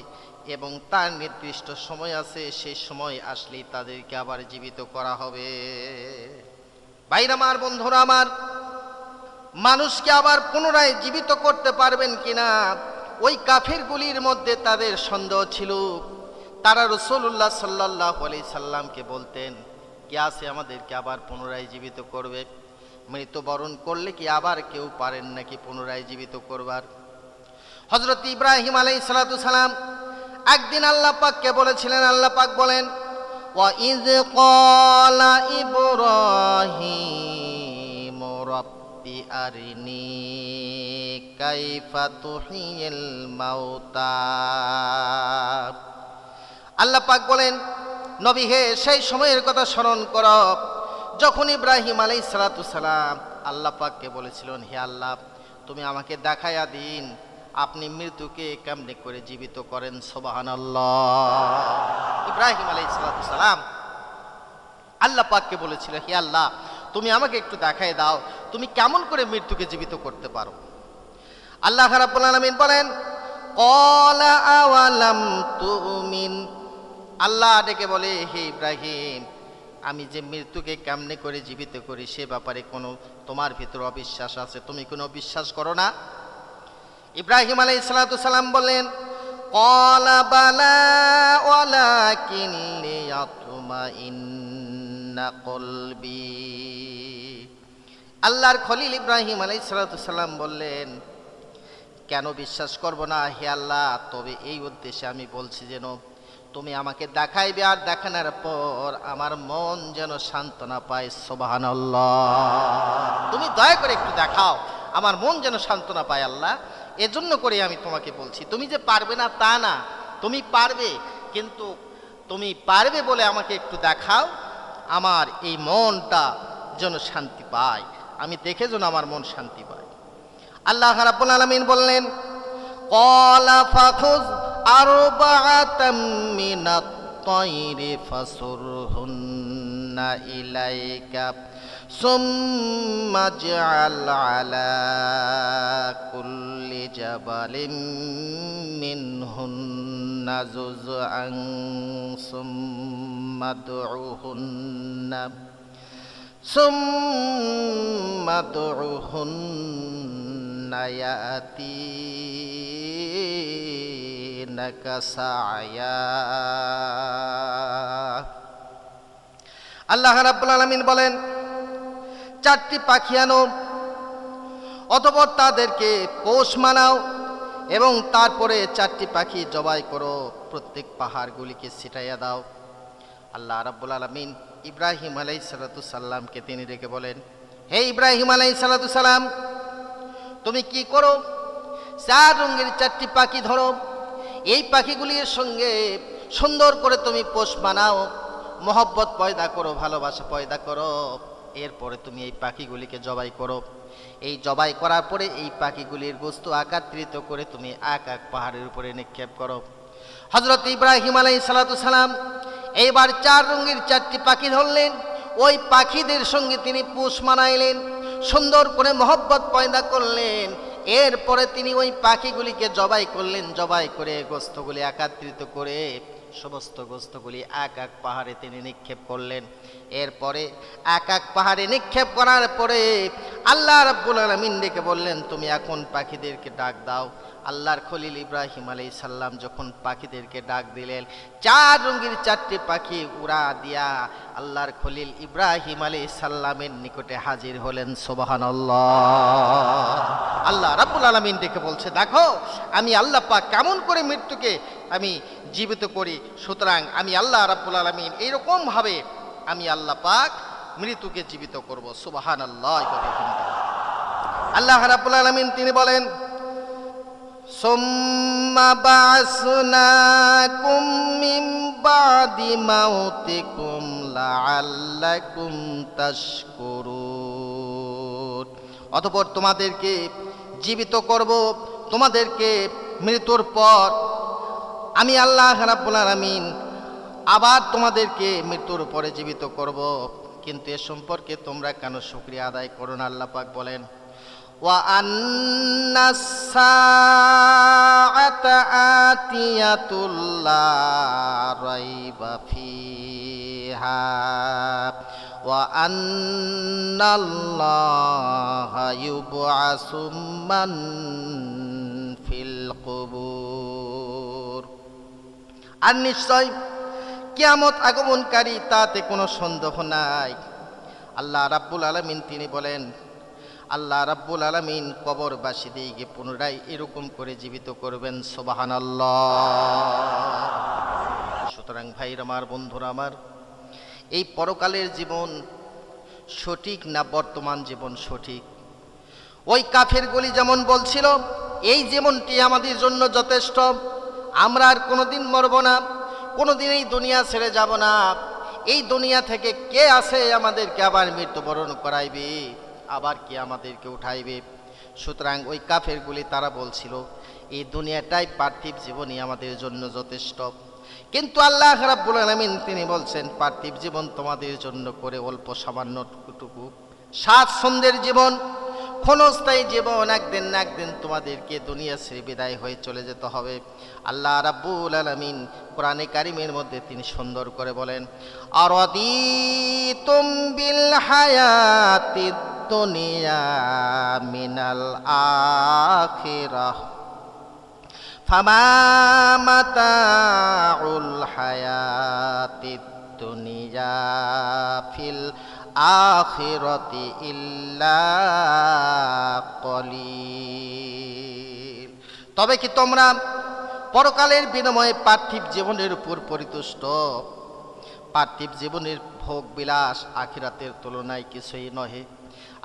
এবং তার নির্দিষ্ট সময় আছে, সেই সময় আসলেই তাদেরকে আবার জীবিত করা হবে। ভাইরা আমার, বন্ধুরা আমার, মানুষকে আবার পুনরায় জীবিত করতে পারবেন কিনা, ওই কাফিরগুলির মধ্যে তাদের সন্দেহ ছিল। তারা রাসূলুল্লাহ সাল্লাল্লাহু আলাইহি সাল্লামকে বলতেন, কে আছে আমাদেরকে আবার পুনরায় জীবিত করবে? মৃত্যুবরণ করলে কি আবার কেউ পারেন নাকি পুনরায় জীবিত করবার? হযরত ইব্রাহিম আলাইহিস সালাতু সালাম একদিন আল্লাহ পাককে বলেছিলেন, আল্লাহ পাক বলেন, ওয়া ইয ক্বালা ইব্রাহিম রাব্বি আরিনি কাইফা তুহিয়িল মাউতা। আল্লাহ পাক বলেন, নবী হে, সেই সময়ের কথা স্মরণ করো যখন ইব্রাহিম আলাইহিস সালাতু সালাম আল্লাহ পাককে বলেছিলেন, হে আল্লাহ, তুমি আমাকে দেখাইয়া দিন আপনি মৃত্যুকে কেমনে করে জীবিত করেন। সুবহানাল্লাহ। ইব্রাহিম আলাইহিস সালাতু সালাম আল্লাহ পাককে বলেছিল, হে আল্লাহ, তুমি আমাকে একটু দেখাই দাও তুমি কেমন করে মৃত্যুকে জীবিত করতে পারো। আল্লাহ রাব্বুল আলামিন বলেন, ক্বালা আওয়ালাম তুমিন। আল্লাহ ডেকে বলে, হে ইব্রাহিম, আমি যে মৃত্যুকে কেমনে করে জীবিত করি সে ব্যাপারে কোনো তোমার ভিতর অবিশ্বাস আছে, তুমি কোনো বিশ্বাস করো না? ইব্রাহিম আলাইহিস সালাতু সালাম বললেন, ক্বালা বালা ওয়ালাকিন লিয়াতমাইন্না কলবি। আল্লাহর খলিল ইব্রাহিম আলাইহিস সালাতু সালাম বললেন, কেন বিশ্বাস করব না হে আল্লাহ, তবে এই উদ্দেশ্যে আমি বলছি যেন তুমি আমাকে দেখাইবে, আর দেখানোর পর আমার মন যেন সান্ত্বনা পায়। সুবহানাল্লাহ। তুমি দয়া করে একটু দেখাও, আমার মন যেন সান্ত্বনা পায় আল্লাহ, এজন্য করে আমি তোমাকে বলছি। তুমি যে পারবে না তা না, তুমি পারবে, কিন্তু তুমি পারবে বলে আমাকে একটু দেখাও, আমার এই মনটা যেন শান্তি পায়, আমি দেখে যেন আমার মন শান্তি পায়। আল্লাহ রাব্বুল আলামিন বললেন, ক্বালা ফাখুয আরবাআতাম মিনাত তায়রি ফাসুরহুন্না ইলাইকা সুম্মা জাআল আলা কুল্লি জাবালিন মিনহুন্না জুজআন সুম্মা দুউহুন্না ইয়াতিনাকা সা'য়া। আল্লাহ রাব্বুল আলামিন বলেন, 4টি পাখি আনো, অতঃপর তাদেরকে পোষ মানাও এবং তারপরে 4টি পাখি জবাই করো, প্রত্যেক পাহাড়গুলিকে ছিটাইয়া দাও। আল্লাহ রাব্বুল আলামিন ইব্রাহিম আলাইহিস সালামকে তিনি ডেকে বলেন, হে ইব্রাহিম আলাইহিস সালাম, তুমি কি করো? 4 রঙের 4টি পাখি ধরো, এই পাখিগুলির সঙ্গে সুন্দর করে তুমি পোষ মানাও, মহব্বত পয়দা করো, ভালোবাসা পয়দা করো। এরপরে তুমি এই পাখিগুলিকে জবাই করো। এই জবাই করার পরে এই পাখিগুলির গোশত একত্রিত করে তুমি এক এক পাহাড়ের উপরে নিক্ষেপ করো। হযরত ইব্রাহিম আলাইহিস সালাম এইবার 4 রঙের 4টি পাখি ধরলেন, ওই পাখিদের সঙ্গে তিনি পোষ মানাইলেন, সুন্দর করে মহব্বত পয়দা করলেন। এরপরে তিনি ওই পাখিগুলিকে জবাই করলেন, জবাই করে গোশতগুলি একত্রিত করে সমস্ত গোশতগুলি এক এক পাহাড়ে তিনি নিক্ষেপ করলেন। এরপরে এক এক পাহাড়ে নিক্ষেপ করার পরে আল্লাহ রাব্বুল আলামিন ডেকে বললেন, তুমি এখন পাখিদেরকে ডাক দাও। আল্লাহর খলিল ইব্রাহিম আলাইহিস সালাম যখন পাখিদেরকে ডাক দিলেন, 4 রঙের 4টি পাখি উড়া দিয়া আল্লাহর খলিল ইব্রাহিম আলাইহিস সালামের নিকটে হাজির হলেন। সুবহানাল্লাহ। আল্লাহ রাব্বুল আলামিন ডেকে বলছে, দেখো আমি আল্লাহ পাক কেমন করে মৃত্যুকে আমি জীবিত করি। সুতরাং আমি আল্লাহ রাব্বুল আলামিন এইরকম ভাবে আমি আল্লাহ পাক মৃত্যুকে জীবিত করব। সুবহানাল্লাহ। আল্লাহ রাব্বুল আলামিন তিনি বলেন, সুম্মা বা'সনাকুম মিন বা'দি মাউতিকুম লাআল্লাকুম তাশকুরুন। অতঃপর তোমাদেরকে জীবিত করব, তোমাদেরকে মৃত্যুর পর আমি আল্লাহ রাব্বুল আলামিন আবার তোমাদেরকে মৃত্যুর পরে জীবিত করব, কিন্তু এ সম্পর্কে তোমরা কেন শুকরিয়া আদায় করো না? আল্লাহ পাক বলেন, ওয়া আন্নাস সাআতা আতিয়াতুল লা রাইবা ফিহা ওয়া আন্নাল্লাহা ইউবআসু মান ফিল কুবুর। আর নিশ্চয় কিয়ামত আগমনকারী, তাতে কোনো সন্দেহ নাই। আল্লাহ রাব্বুল আলামিন তিনি বলেন, আল্লাহ রাব্বুল আলামিন কবরবাসীদেরকে পুনরায় এরকম করে জীবিত করবেন। সুবহানাল্লাহ। সুতরাং ভাইরা আমার, বন্ধুরা আমার, এই পরকালের জীবন সঠিক না বর্তমান জীবন সঠিক? ওই কাফেরগুলি যেমন বলছিল এই জীবনটি আমাদের জন্য যথেষ্ট, আমরা আর কোনোদিন মরব না, কোনোদিন এই দুনিয়া ছেড়ে যাব না, এই দুনিয়া থেকে কে আসে আমাদেরকে আবার মৃত্যুবরণ করাইবে, আবার কে আমাদেরকে উঠাইবে। সুতরাং ওই কাফেরগুলি তারা বলছিল এই দুনিয়াটাই পার্থিব জীবনই আমাদের জন্য যথেষ্ট। কিন্তু আল্লাহ রাব্বুল আলামিন তিনি বলছেন, পার্থিব জীবন তোমাদের জন্য করে অল্প সামান্যটুকু স্বাচ্ছন্দ্যের জীবন, ক্ষণস্থায়ী জীবন, একদিন না একদিন তোমাদেরকে দুনিয়া ছেড়ে বিদায় হয়ে চলে যেতে হবে। আল্লাহ রাব্বুল আলামিন কোরআনে কারিমের মধ্যে তিনি সুন্দর করে বলেন, আরাদিতুম বিল হায়াতিদ দুনিয়া মিনাল আখিরাহ ফামা মাতাউল হায়াতিদ দুনিয়া ফিল আখিরাতি ইল্লা কলিল। তবে কি তোমরা পরকালের বিনিময়ে পার্থিব জীবনের উপর পরিতুষ্ট? পার্থিব জীবনের ভোগ বিলাস আখিরাতের তুলনায় কিছুই নহে।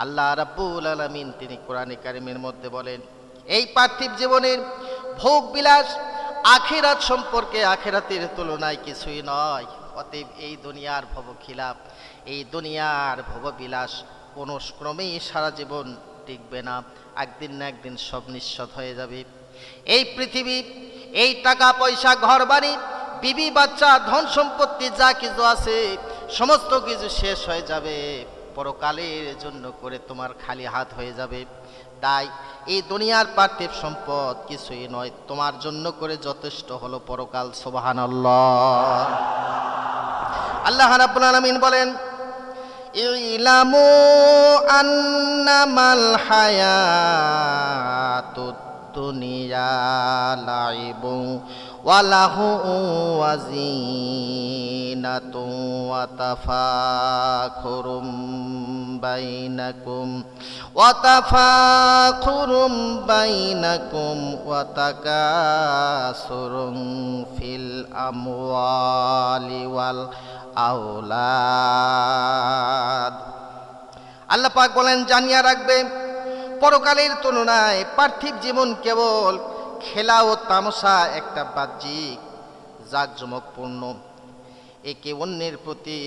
আল্লাহ রাব্বুল আলামিন তিনি কোরআনে কারিমের মধ্যে বলেন, এই পার্থিব জীবনের ভোগ বিলাস আখিরাত সম্পর্কে আখিরাতের তুলনায় কিছুই নয়। অতএব এই দুনিয়ার ভবখিলাপ, এই দুনিয়ার ভববিলাস কোনো ক্রমেই সারা জীবন টিকবে না, একদিন না একদিন সব নিঃস্বত হয়ে যাবে। এই পৃথিবী, এই টাকা পয়সা, ঘর বাড়ি, বিবি বাচ্চা, ধন সম্পত্তি যা কিছু আছে সমস্ত কিছু শেষ হয়ে যাবে। পরকালের জন্য করে তোমার খালি হাত হয়ে যাবে। তাই এই দুনিয়ার পার্থিব সম্পদ কিছুই নয়, তোমার জন্য করে যথেষ্ট হলো পরকাল। সুবহানাল্লাহ। আল্লাহ রাব্বুল আলামিন বলেন, ইলামু আন্নামাল হায়াতুদ দুনিয়া লাইবু ওয়া লাহু ওয়া যিনাতুন ওয়া তাফাখুরুম বাইনাকুম ওয়া তাকাসুরুম ফিল আমওয়ালি ওয়াল আওলাদ। আল্লাহ পাক বলেন, জানিয়া রাখবে পরকালের তুলনায় পার্থিব জীবন কেবল খেলা ও তামাশা, একটা বাহ্যিক জাঁকজমকপূর্ণ, একে অন্যের প্রতি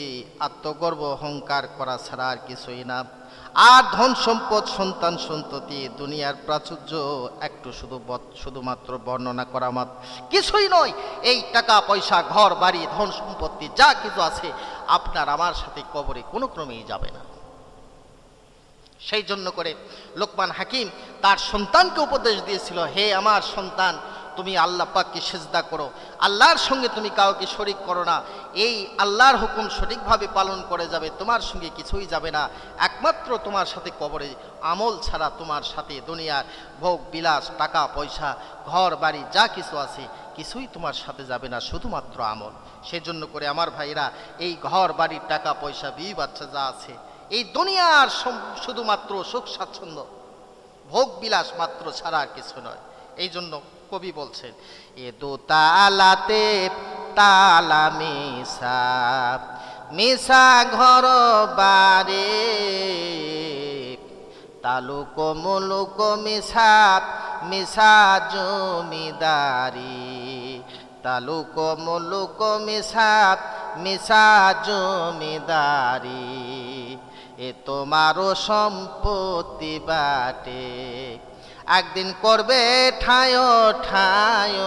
আত্মগর্ব অহংকার করা ছাড়া আর কিছুই না। আর ধন সম্পদ, সন্তান সন্ততি, দুনিয়ার প্রাচুর্য একটু শুধুমাত্র বর্ণনা করা মাত্র, কিছুই নয়। এই টাকা পয়সা, ঘর বাড়ি, ধন সম্পত্তি যা কিছু আছে, আপনার আমার সাথে কবরে কোনো ক্রমেই যাবে না। সেই জন্য করে লোকমান হাকিম তার সন্তানকে উপদেশ দিয়েছিল, হে আমার সন্তান, তুমি আল্লাহ পাককে সিজদা করো, আল্লাহর সঙ্গে তুমি কাউকে শরীক করো না। এই আল্লাহর হুকুম সঠিকভাবে পালন করে যাবে, তোমার সঙ্গে কিছুই যাবে না। একমাত্র তোমার সাথে কবরে আমল ছাড়া তোমার সাথে দুনিয়ার ভোগ বিলাস, টাকা পয়সা, ঘর বাড়ি যা কিছু আছে কিছুই তোমার সাথে যাবে না, শুধুমাত্র আমল। সেজন্য করে আমার ভাইরা, এই ঘর বাড়ি, টাকা পয়সা, বিবি বাচ্চা যা আছে, এই দুনিয়ার শুধুমাত্র সুখ স্বাচ্ছন্দ্য, ভোগ বিলাস মাত্র ছাড়া আর কিছু নয়। এই জন্য কবি বলছেন, এ দোতালাতে তালা মিশা, মিশা ঘর বারে, তালুক মুলুক মিশা, মিশা জমিদারি, তালুক মুলুক মিশা, মিশা জমিদারি, এ তোমারও সম্পত্তি বাটে, একদিন করবে ঠায় ঠায়,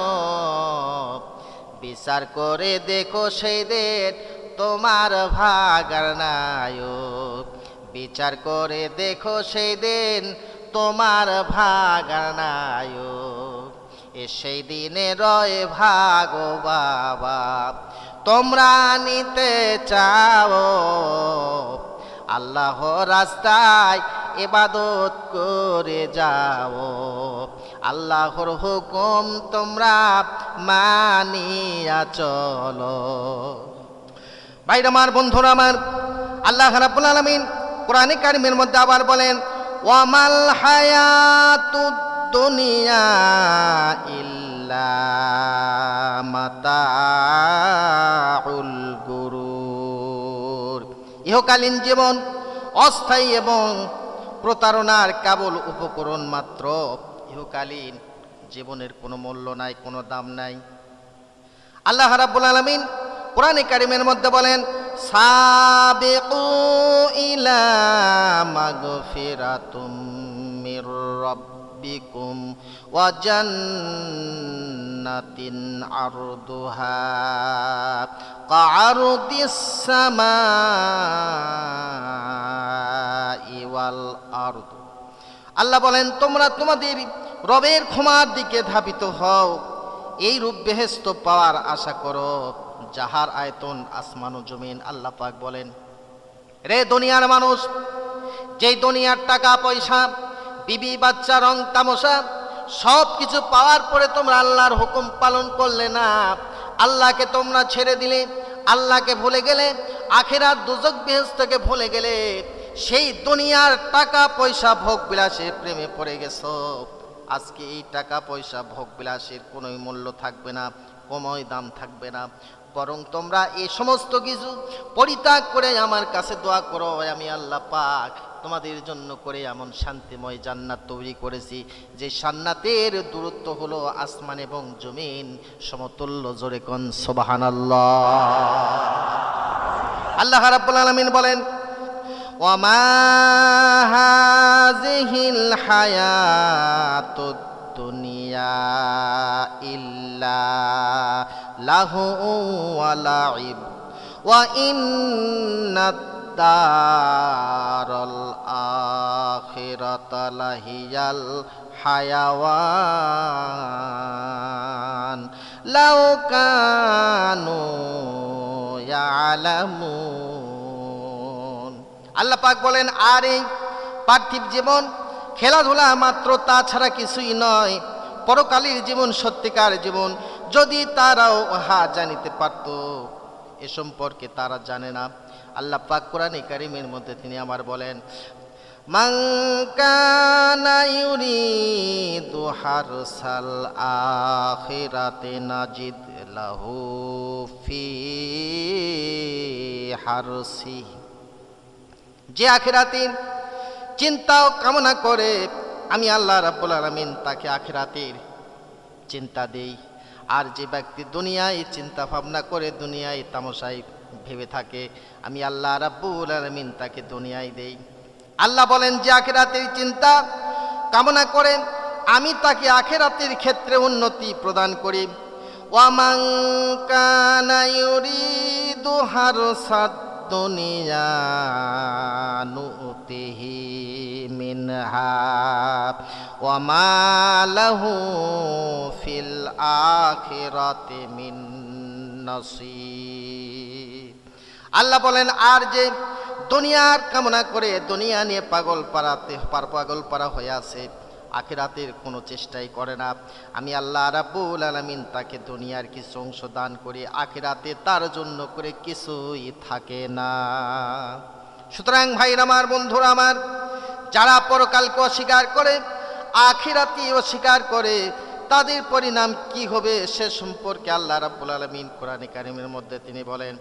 বিচার করে দেখো সেই দিন তোমার ভাগার নায়ক, বিচার করে দেখো সেই দিন তোমার ভাগার নায়ক, এ সেই দিনে রয় ভাগো বাবা, তোমরা নিতে চাও আল্লাহ রাস্তায় ইবাদত করে যাও, আল্লাহর হুকুম তোমরা মানিয়া চলো। ভাইরা আমার, বন্ধুরা আমার, আল্লাহ রাব্বুল আলামিন কোরআনে কারিমের মধ্যে আবার বলেন, ওয়ামাল হায়াতুদ দুনিয়া ইল্লা মাতাউল গুরুর। ইহকালীন জীবন অস্থায়ী এবং প্রতারণার কেবল উপকরণ মাত্র। ইহকালীন জীবনের কোনো মূল্য নাই, কোনো দাম নাই। আল্লাহ রাব্বুল আলামিন কোরআনে কারিমের মধ্যে বলেন, সাবিকু ইলা মাগফিরাতুম মির রাব্বিকুম ওয়া জান্নাতিন আরদুহা কাআরদিস সামাই ওয়াল আরদ। আল্লাহ বলেন, তোমরা তোমাদের রবের ক্ষমার দিকে ধাবিত হও, এই রূপ বেহেশত পাওয়ার আশা করো যাহার আয়তন আসমান ও জমিন। আল্লাহ পাক বলেন, রে দুনিয়ার মানুষ, যেই দুনিয়ার টাকা পয়সা, বিবি বাচ্চা, রং তামাশা সব কিছু পাওয়ার পরে তোমরা আল্লাহর হুকুম পালন করলে না, আল্লাহকে তোমরা ছেড়ে দিলে, আল্লাহকে ভুলে গেলে, আখিরাত দুজক বেহেশতকে ভুলে গেলে, সেই দুনিয়ার টাকা পয়সা ভোগ বিলাসের প্রেমে পড়ে গেছো। আজকে এই টাকা পয়সা ভোগ বিলাসের কোনো মূল্য থাকবে না, কমই দাম থাকবে না, বরং তোমরা এই সমস্ত কিছু পরিত্যাগ করে আমার কাছে দোয়া করো, আমি আল্লাহ পাক তোমাদের জন্য করে এমন শান্তিময় জান্নাত তৈরি করেছি, যে জান্নাতের দূরত্ব হলো আসমান এবং জমিন সমতুল্য। জোরে কোন সুবহানাল্লাহ। আল্লাহ রাব্বুল আলামিন বলেন, ওয়ামা হাযিহিল হায়াতুদ দুনিয়া ইল্লা লাহু ওয়া লাইব ওয়া ইন্নাদ দারাল আখিরাতা লাহিয়াল হায়াওয়ান লাউ কানু ইয়ালামুন। আল্লাহ পাক বলেন, আর এই পার্থিব জীবন খেলাধুলা মাত্র, তাছাড়া কিছুই নয়। পরকালীর জীবন সত্যিকার জীবন, যদি তারাও জানিতে পারত, এ সম্পর্কে তারা জানে না। আল্লাহ পাক কোরআনে কারীমের মধ্যে তিনি আবার বলেন, মান কানা ইউরিদু হারসাল আখিরাতি নাজিদ লাহু ফি হারসি। যে আখিরাতের চিন্তা ও কামনা করে, আমি আল্লাহ রাব্বুল আলামিন তাকে আখিরাতের চিন্তা দেই। আর যে ব্যক্তি দুনিয়ায় চিন্তা ভাবনা করে, দুনিয়ায় তামাশায় ভেবে থাকে, আমি আল্লাহ রাব্বুল আলামিন তাকে দুনিয়ায় দেই। আল্লাহ বলেন, যে আখিরাতের চিন্তা কামনা করে, আমি তাকে আখিরাতের ক্ষেত্রে উন্নতি প্রদান করি। ওয়া মান কানা ইউরিদু হারসাদ দুনিয়া নুতিহি মিনহা ওয়া মা লাহু ফিল আখিরাতি মিন নসিব। আল্লাহ বলেন, আর যে দুনিয়ার কামনা করে, দুনিয়া নিয়ে পাগল পারা হয়ে আছে, আখিরাতের কোনো চেষ্টাই করে না, আমি আল্লাহ রাব্বুল আলামিন তাকে দুনিয়ার কিছু অংশ দান করি, আখিরাতে তার জন্য করে কিছুই থাকে না। সুতরাং ভাইরা আমার, বন্ধুরা আমার, যারা পরকালকে অস্বীকার করে, আখিরাতে অস্বীকার করে, তাদের পরিণাম কি হবে সে সম্পর্কে আল্লাহ রাব্বুল আলামিন কোরআনে কারীমের মধ্যে তিনি বলেন,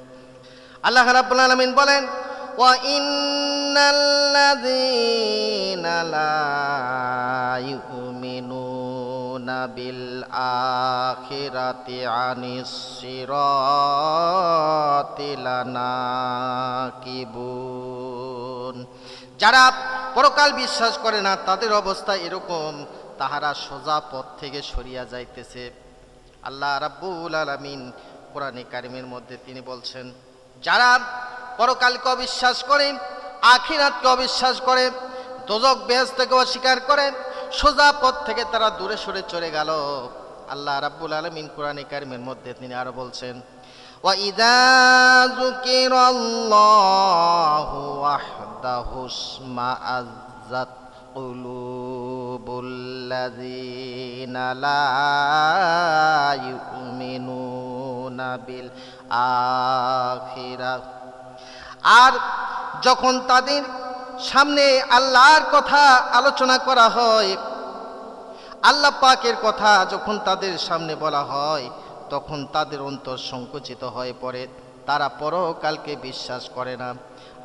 আল্লাহ রাব্বুল আলামিন বলেন, ওয়া ইন্নাল্লাযীনা লা ইউমিনুনা বিল আখিরাতি আনিস সিরাতি লানাকিবুন। যারা পরকাল বিশ্বাস করে না, তাদের অবস্থা এরকম, তাহারা সোজা পথ থেকে সরিয়া যাইতেছে। আল্লাহ রাব্বুল আলামিন কোরআনে কারীমের মধ্যে তিনি বলছেন, যারা পরকালকে অবিশ্বাস করে, আখিরাতকে অবিশ্বাস করে, দোজখ বেহেশতকে অস্বীকার করে, সোজা পথ থেকে তারা দূরে সরে চলে গেল। আল্লাহ রাব্বুল আলামিন কোরআনে কারীমের মধ্যে তিনি আরো বলছেন, ওয়া ইযা যুকিরাল্লাহু ওয়াহদাহু ইসমাআজ্জাত কুলুবুল্লাযীনা লা ইউমিনুনা বিল আখিরাহ। আর যখন তাদের সামনে আল্লাহর কথা আলোচনা করা হয়, আল্লাহ পাকের কথা যখন তাদের সামনে বলা হয়, তখন তাদের অন্তর সংকুচিত হয়ে পড়ে, তারা পরকালকে বিশ্বাস করে না।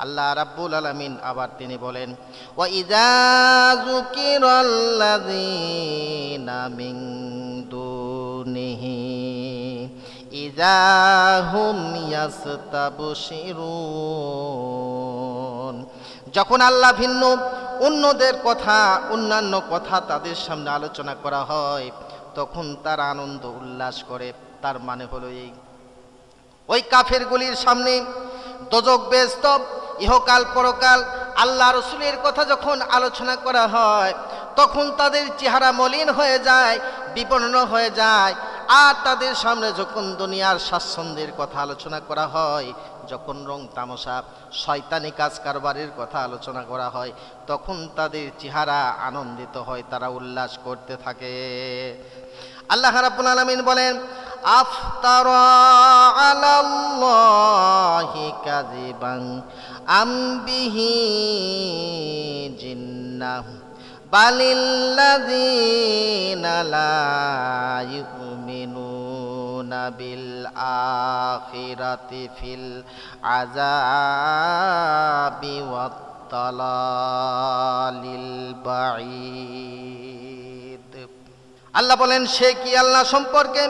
আল্লাহ রাব্বুল আলামিন আবার তিনি বলেন, ওয়া ইযা যুকিরাল্লাযীনা মিন দুনিহি ইযা হুম ইয়াস্তাবশিরুন। যখন আল্লাহ ভিন্ন অন্যান্য কথা তাদের সামনে আলোচনা করা হয়, তখন তারা আনন্দ উল্লাস করে। তার মানে হলো এই, ওই কাফেরগুলির সামনে দোজখ বেহেশত, ইহকাল পরকাল, আল্লাহ রসুলের কথা যখন আলোচনা করা হয়, তখন তাদের চেহারা মলিন হয়ে যায়, বিপন্ন হয়ে যায়। আর তাদের সামনে যখন দুনিয়ার স্বাচ্ছন্দ্যের কথা আলোচনা করা হয়, যখন রং তামাশা, শয়তানি কাজ কারবারের কথা আলোচনা করা হয়, তখন তাদের চেহারা আনন্দিত হয়, তারা উল্লাস করতে থাকে। আল্লাহ রাব্বুল আলামিন বলেন, আফতারা আলাল্লাহি কাযিবান আম বিহি জিন্নাহ বালিল্লাযীনা লা ইউমিনুনা বিল আখিরাতি ফিল আযাবি ওয়াত তালালিল বাঈদ। আল্লাহ বলেন, সে কি আল্লাহ সম্পর্কে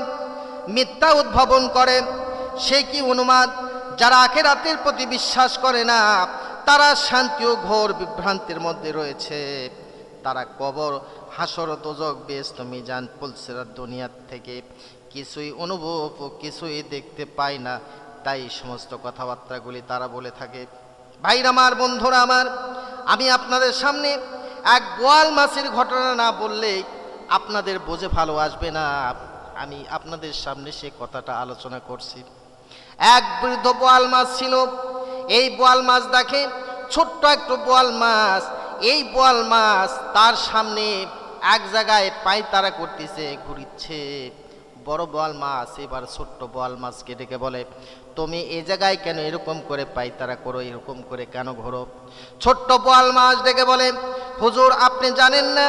মিথ্যা উদ্ভাবন করে, সে কি উন্মাদ? যারা আখিরাতের প্রতি বিশ্বাস করে না, তারা শান্তি ও ঘোর বিভ্রান্তির মধ্যে রয়েছে। তারা কবর, হাসর, দোজখ, বেহেশত, মিজান, পুলসিরাত দুনিয়ার থেকে কিছুই অনুভব ও কিছুই দেখতে পায় না। তাই সমস্ত কথাবার্তাগুলি তারা বলে থাকে। ভাইরা আমার, বন্ধুরা আমার, আমি আপনাদের সামনে এক বোয়াল মাছের ঘটনা না বললে আপনাদের বোঝে ভালো আসবে না। আমি আপনাদের সামনে সে কথাটা আলোচনা করছি। এক বৃদ্ধ বোয়াল মাছ ছিল। এই বোয়াল মাছ দেখে, ছোট্ট একটু বোয়াল মাছ। এই বোয়াল মাছ তার সামনে এক জায়গায় পায়তারা করতেছে, ঘুরিচ্ছে। বড় বোয়াল মাছ এবার ছোট্ট বোয়াল মাছকে ডেকে বলে, তুমি এই জায়গায় কেন এরকম করে পায়তারা করো, এরকম করে কেন ঘোরো? ছোট্ট বোয়াল মাছ ডেকে বলে, হুজুর আপনি জানেন না,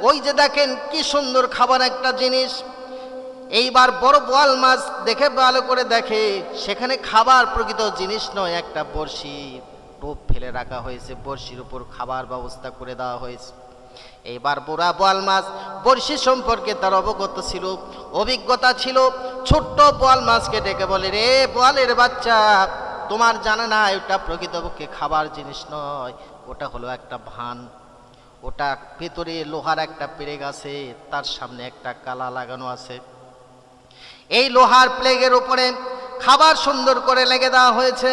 ওই যে দেখেন কি সুন্দর খাবার একটা জিনিস। এইবার বড় বোয়াল মাছ দেখে ভালো করে দেখে, সেখানে খাবার প্রকৃত জিনিস নয়, একটা বড়শি টোপ ফেলে রাখা হয়েছে, বড়শির উপর খাবার ব্যবস্থা করে দেওয়া হয়েছে। এইবার বুড়া বোয়াল মাছ বড়শি সম্পর্কে তার অবগত ছিল, অভিজ্ঞতা ছিল। ছোট্ট বোয়াল মাছকে ডেকে বলে, রে বোয়ালের বাচ্চা, তোমার জানা না ওটা প্রকৃতপক্ষে খাবার জিনিস নয়, ওটা হলো একটা ভান। ওটা ভেতরে লোহার একটা পেরেক আছে, তার সামনে একটা কালা লাগানো আছে। এই লোহার প্লেগের উপরে খাবার সুন্দর করে লেগে দেওয়া হয়েছে।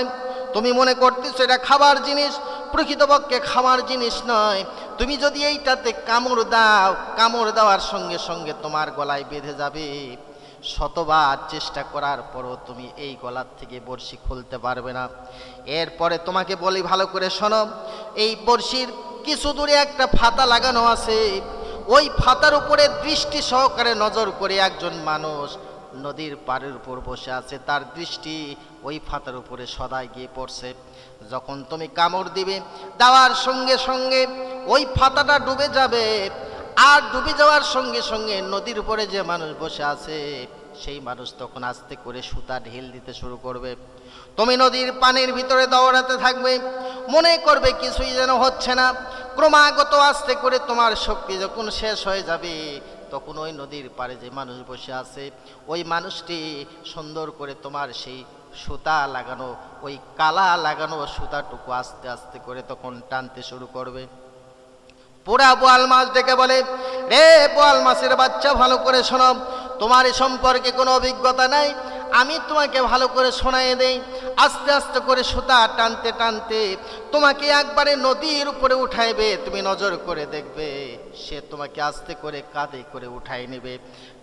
তুমি মনে করতেছো এটা খাবার জিনিস, প্রকৃতপক্ষে খাবার জিনিস নয়। তুমি যদি এইটাতে কামড় দাও, কামড় দেওয়ার সঙ্গে সঙ্গে তোমার গলায় বেঁধে যাবে। শতবার চেষ্টা করার পরও তুমি এই গলার থেকে বড়শি খুলতে পারবে না। এরপরে তোমাকে বলি ভালো করে শোনো, এই বড়শির কিছু দূরে একটা ফাতা লাগানো আছে। ওই ফাতার উপরে দৃষ্টি সহকারে নজর করে একজন মানুষ নদীর পাড়ের উপর বসে আছে, তার দৃষ্টি ওই ফাতার উপরে সদাই গিয়ে পড়ছে। যখন তুমি কামড় দিবে, দেওয়ার সঙ্গে সঙ্গে ওই ফাতাটা ডুবে যাবে। আর ডুবে যাওয়ার সঙ্গে সঙ্গে নদীর উপরে যে মানুষ বসে আছে, সেই মানুষ তখন আস্তে করে সুতা ঢিল দিতে শুরু করবে। তুমি নদীর পানির ভিতরে দৌড়াতে থাকবে, মনে করবে কিছুই যেন হচ্ছে না। ক্রমাগত আস্তে করে তোমার শক্তি যখন শেষ হয়ে যাবে, তখন ওই নদীর পাড়ে যে মানুষ বসে আছে, ওই মানুষটি সুন্দর করে তোমার সেই সুতা লাগানো, ওই কালা লাগানো সুতাটুকু আস্তে আস্তে করে তখন টানতে শুরু করবে। পুরা বোয়াল মাছ ডেকে বলে, রে বোয়াল মাছের বাচ্চা, ভালো করে শোনো, তোমার এ সম্পর্কে কোনো অভিজ্ঞতা নাই, আমি তোমাকে ভালো করে শোনায় দেই। আস্তে আস্তে করে সুতা টানতে টানতে তোমাকে একবারে নদীর উপরে উঠাইবে। তুমি নজর করে দেখবে, সে তোমাকে আস্তে করে কাঁধে করে উঠাই নেবে।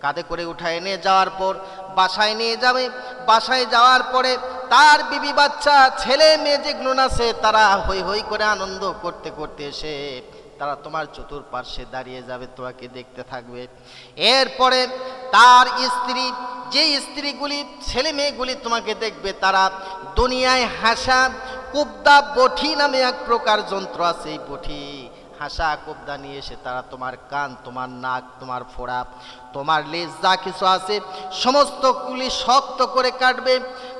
কাঁধে করে উঠাই নিয়ে যাওয়ার পর বাসায় নিয়ে যাবে। বাসায় যাওয়ার পরে তার বিবি বাচ্চা ছেলে মেয়ে যেগুলো আছে, তারা হই হই করে আনন্দ করতে করতে এসে তারা তোমার চতুর্পার্শ্বে দাঁড়িয়ে যাবে, তোমাকে দেখতে থাকবে। এরপরে তার স্ত্রী, যে স্ত্রীগুলি ছেলে মেয়েগুলি তোমাকে দেখবে, তারা দুনিয়ায় হাসা কুবদা বঠি নামে এক প্রকার যন্ত্র আছে, এই বঠি হাসা কুবদা নিয়ে এসে তারা তোমার কান, তোমার নাক, তোমার ফোড়া, তোমার লেজ যা কিছু আছে সমস্তগুলি শক্ত করে কাটবে।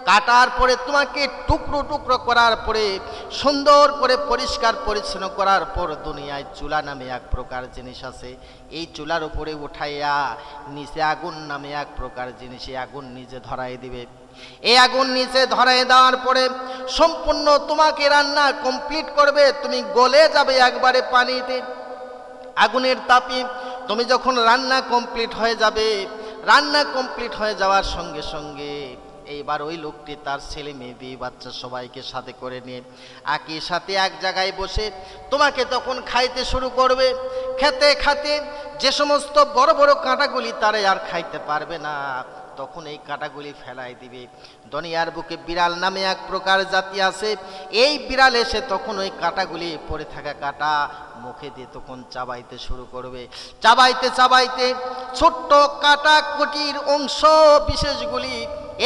কাটার পরে তোমাকে টুকরো টুকরো করার পরে সুন্দর করে পরিষ্কার পরিচ্ছন্ন করার পর দুনিয়ায় চুলা নামে এক প্রকার জিনিস আছে, এই চুলার উপরে উঠাইয়া নিচে আগুন নামে এক প্রকার জিনিস, এই আগুন নিজে ধরাই দিবে। এই আগুন নিচে ধরাই দেওয়ার পরে সম্পূর্ণ তোমাকে রান্না কমপ্লিট করবে। তুমি গলে যাবে একবারে পানিতে, আগুনের তাপে। তুমি যখন রান্না কমপ্লিট হয়ে যাবে, রান্না কমপ্লিট হয়ে যাওয়ার সঙ্গে সঙ্গে এইবার ওই লোকটি তার ছেলে মেয়ে বিয়ে বাচ্চা সবাইকে সাথে করে নিয়ে একই সাথে এক জায়গায় বসে তোমাকে তখন খাইতে শুরু করবে। খেতে খাতে যে সমস্ত বড় বড় কাঁটাগুলি তারা আর খাইতে পারবে না, তখন এই কাঁটাগুলি ফেলাই দিবে। দুনিয়ার বুকে বিড়াল নামে এক প্রকার জাতি আছে, এই বিড়াল এসে তখন ওই কাঁটাগুলি পড়ে থাকা কাঁটা মুখে দিয়ে তখন চাবাইতে শুরু করবে। চাবাইতে চাবাইতে ছোট্ট কাঁটা কুটির অংশ বিশেষগুলি,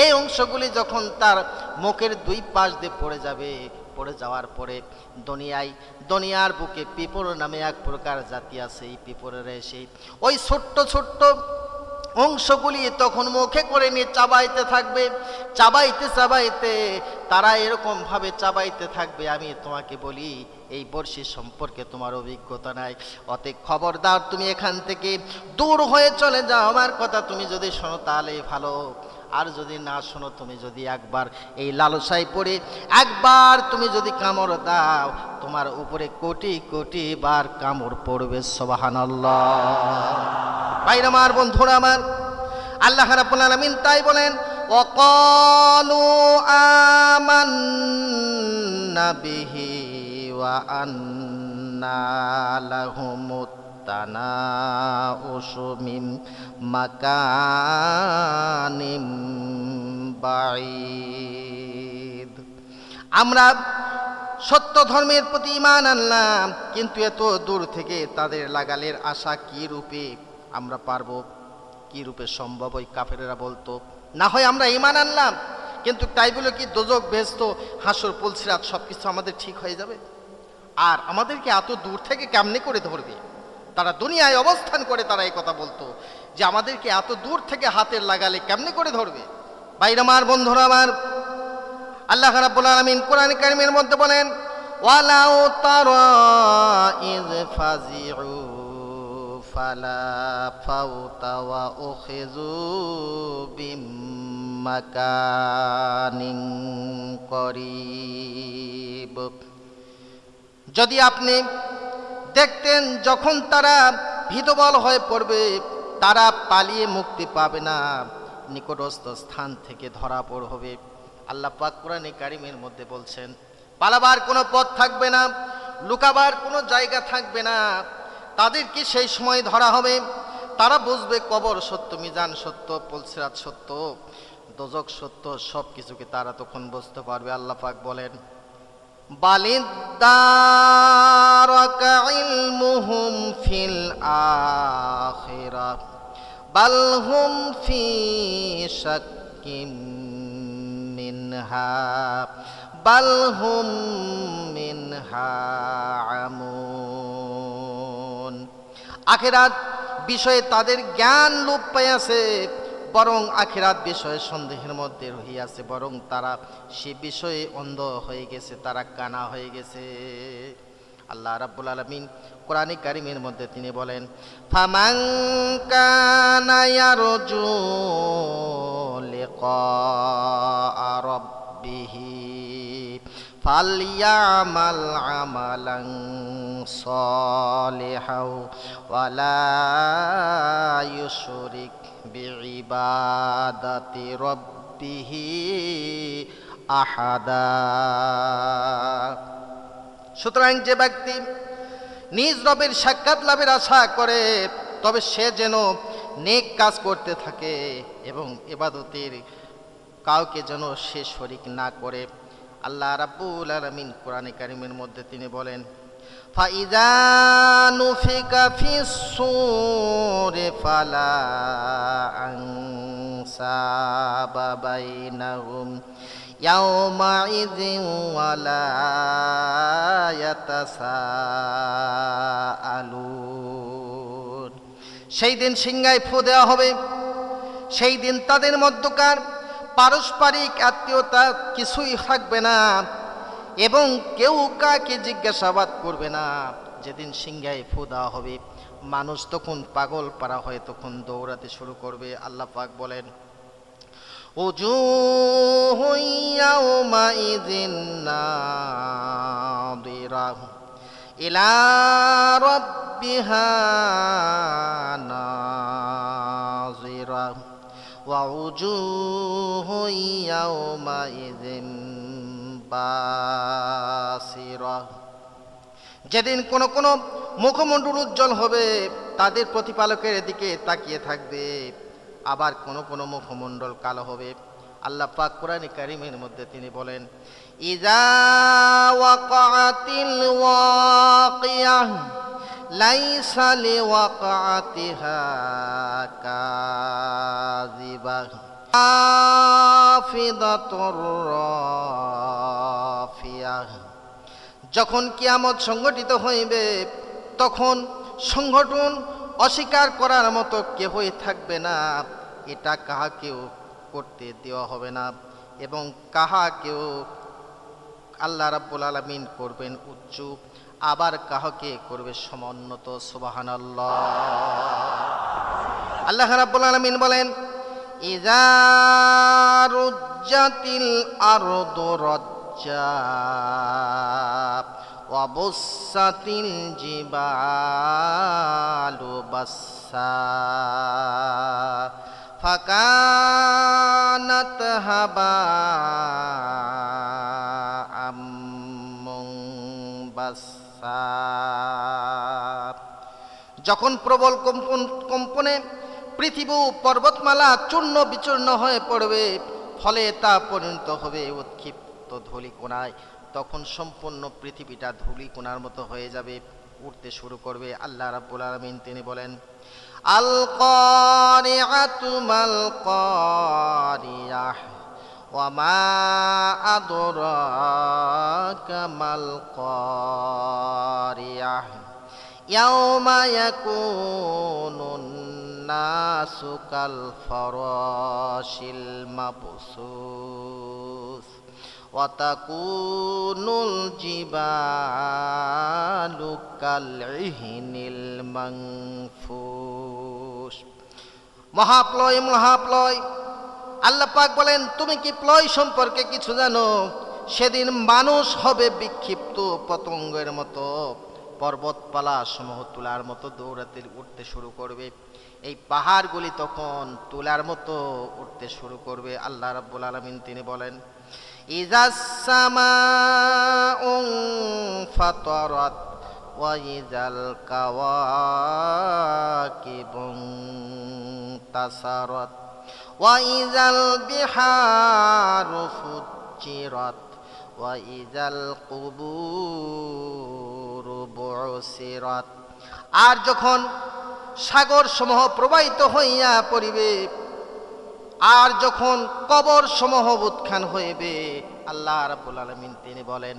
এই অংশগুলি যখন তার মুখের দুই পাশ দিয়ে পড়ে যাবে, পড়ে যাওয়ার পরে দুনিয়ার বুকে পিঁপড় নামে এক প্রকার জাতি আছে, এই পিঁপড়ের এসে ওই ছোট্ট ছোট্ট অংশগুলি তখন মুখে করে নিয়ে চাবাইতে থাকবে। চাবাইতে চাবাইতে তারা এরকম ভাবে চাবাইতে থাকবে। আমি তোমাকে বলি, এই বড়শি সম্পর্কে তোমার অভিজ্ঞতা নাই, অতএব খবরদার তুমি এখান থেকে দূর হয়ে চলে যাও। আমার কথা তুমি যদি শোনো তাহলে ভালো, আর যদি না শোনো, তুমি যদি একবার এই লালসায় পড়ে একবার তুমি যদি কামড় দাও, তোমার উপরে কোটি কোটি বার কামড় পড়বে। সুবহানাল্লাহ। ভাইরা আমার, বন্ধুরা আমার, আল্লাহ রাব্বুল আলামিন তাই বলেন, ওয়াকালু আমান্না বিহি ওয়া আন্না লাহুমুত তানাউশু মিন মাকানিম বাঈদ। আমরা সত্য ধর্মের প্রতি ঈমান আনলাম, কিন্তু এত দূর থেকে তাদের লাগালের আশা কি রূপে আমরা পারবো, কি রূপে সম্ভব? ওই কাফেরেরা বলতো, না হয় আমরা ঈমান আনলাম, কিন্তু তাই বলে কি দোজক বেহেশত হাসর পুলসিরাত সব কিছু আমাদের ঠিক হয়ে যাবে? আর আমাদেরকে এত দূর থেকে কেমনে করে ধরবে? তারা দুনিয়ায় অবস্থান করে তারা এই কথা বলতো যে আমাদেরকে এত দূর থেকে হাতের লাগালে কেমনে করে ধরবে? ভাইরা আমার, বন্ধুরা আমার, আল্লাহ রাব্বুল আলামিন কোরআন কারীমের মধ্যে বলেন, ওয়ালাউ তারা ইয ফাজিউ ফালা ফাউতা ওয়া উখিযু বিম মাকানিন করিব। যদি আপনি দেখতেন যখন তারা ভীতবল হয়ে পড়বে, তারা পালিয়ে মুক্তি পাবে না, নিকটস্থ স্থান থেকে ধরা পড় হবে। আল্লাহ পাক কোরআনে কারিমের মধ্যে বলছেন, পালাবার কোনো পথ থাকবে না, লুকাবার কোনো জায়গা থাকবে না, তাদেরকে সেই সময় ধরা হবে। তারা বুঝবে কবর সত্য, মিজান সত্য, পুলসিরাত সত্য, দোজক সত্য, সব কিছুকে তারা তখন বুঝতে পারবে। আল্লাহ পাক বলেন, বালিদ্দারাকা ইলমুহুম ফিল আখিরাহ বাল হুম ফি শাক্কিম মিনহা বাল হুম মিনহা আমুন। আখিরাত বিষয়ে তাদের জ্ঞান লোপ পাইয়াছে, বরং আখিরাত বিষয়ে সন্দেহের মধ্যে রহিয়াছে, বরং তারা সে বিষয়ে অন্ধ হয়ে গেছে, তারা কানা হয়ে গেছে। আল্লাহ রাব্বুল আলামিন কোরআনে কারীমের মধ্যে তিনি বলেন, ফামান কানা ইয়ারজু লিকা রাব্বিহি ফালইয়ামাল আমালান সালিহাও ওয়ালা ইউশরিক বিইবাদাতি রাব্বিহি আহাদা। সুতরাং যে ব্যক্তি নিজ রবের সাক্ষাৎ লাভের আশা করে, তবে সে যেন নেক কাজ করতে থাকে এবং ইবাদতের কাউকে যেন সে শরীক না করে। আল্লাহ রাব্বুল আলামিন কোরআনে কারীমের মধ্যে তিনি বলেন, ফাইযা নুফিকা ফিস-সূরি ফালা আনসাবা বাইনাহুম ইয়াওমাইযিন ওয়ালা ইয়াতাসাআলুন। সেই দিন সিংহায় ফু দেওয়া হবে, সেই দিন তাদের মধ্যকার পারস্পরিক আত্মীয়তা কিছুই থাকবে না এবং কেউ কাকে জিজ্ঞাসাবাদ করবে না। যেদিন সিংহায় ফু দেওয়া হবে, মানুষ তখন পাগল পারা হয়ে তখন দৌড়াতে শুরু করবে। আল্লাহ পাক বলেন, উজুহু ইয়াওমাইযিন নাযিরা ইলা রাব্বিহা নাযিরা ওয়া উজুহু ইয়াওমাইযিন বাসিরা। যেদিন কোন কোন মুখমণ্ডল উজ্জ্বল হবে, তাদের প্রতিপালকের দিকে তাকিয়ে থাকবে, আবার কোন কোন মুখমণ্ডল কালো হবে। আল্লাহ পাক কোরআনে কারীমের মধ্যে তিনি বলেন, ইযা ওয়াকাতিল ওয়াকিয়াহ লাইসা লিওয়াকাতিহা কাযিবাহ আফিদাতুর রাফিয়াহ। যখন কিয়ামত সংগঠিত হইবে, তখন সংগঠন অস্বীকার করার মতো কেহই থাকবে না। এটা কাহাকেও করতে দেওয়া হবে না এবং কাহাকেও আল্লাহ রাব্বুল আলামিন করবেন উচ্চ, আবার কাহাকে করবে সমুন্নত। সুবহানাল্লাহ। আল্লাহ রাব্বুল আলামিন বলেন, ইযা রুজ্জাতিল আরদু রাজ্জা ওয়া বুসাতিল জিবালু বাসসা ফাকানাত হাবাআম মুনবাস যখন প্রবল কম্পনে পৃথিবী পর্বতমালা চূর্ণ বিচূর্ণ হয়ে পড়বে, ফলে তা পরিণত হবে উৎক্ষিপ্ত ধূলিকণায়, তখন সম্পূর্ণ পৃথিবীটা ধূলিকণার মতো হয়ে যাবে, উঠতে শুরু করবে। আল্লাহ রাব্বুল আলামিন তিনি বলেন, আল কারিআতু মাল কারিয়াহ ওয়া মা আদরাকা মাল কারিয়াহ ইয়াউমা ইয়াকুনুন নাসু কাল ফারাশিল মাবসুস ওয়া তাকুনুল জিবালু কাল ইহনিল মানফুস। মহাপ্লয় মহাপ্লয়। আল্লাহ পাক বলেন, তুমি কি প্লয় সম্পর্কে কিছু জানো? সেদিন মানুষ হবে বিক্ষিপ্ত পতঙ্গের মতো, পর্বতপালা সমূহ তুলার মতো দৌড়াতে উঠতে শুরু করবে। এই পাহাড়গুলি তখন তুলার মতো উঠতে শুরু করবে। আল্লাহ রাব্বুল আলামিন তিনি বলেন, ইজাস সামাউ ফাতারাত ওয়া ইজাল কাওয়াকিবু তাসারাত ওয়া ইজাল বিহারু ফুজ্জিরাত ওয়া ইজাল কুবুরু বুসিরাত। আর যখন সাগর সমূহ প্রবাহিত হইয়া পড়িবে, আর যখন কবর সমূহ উত্থান হইবে, আল্লাহ রাব্বুল আলামিন তিনি বলেন,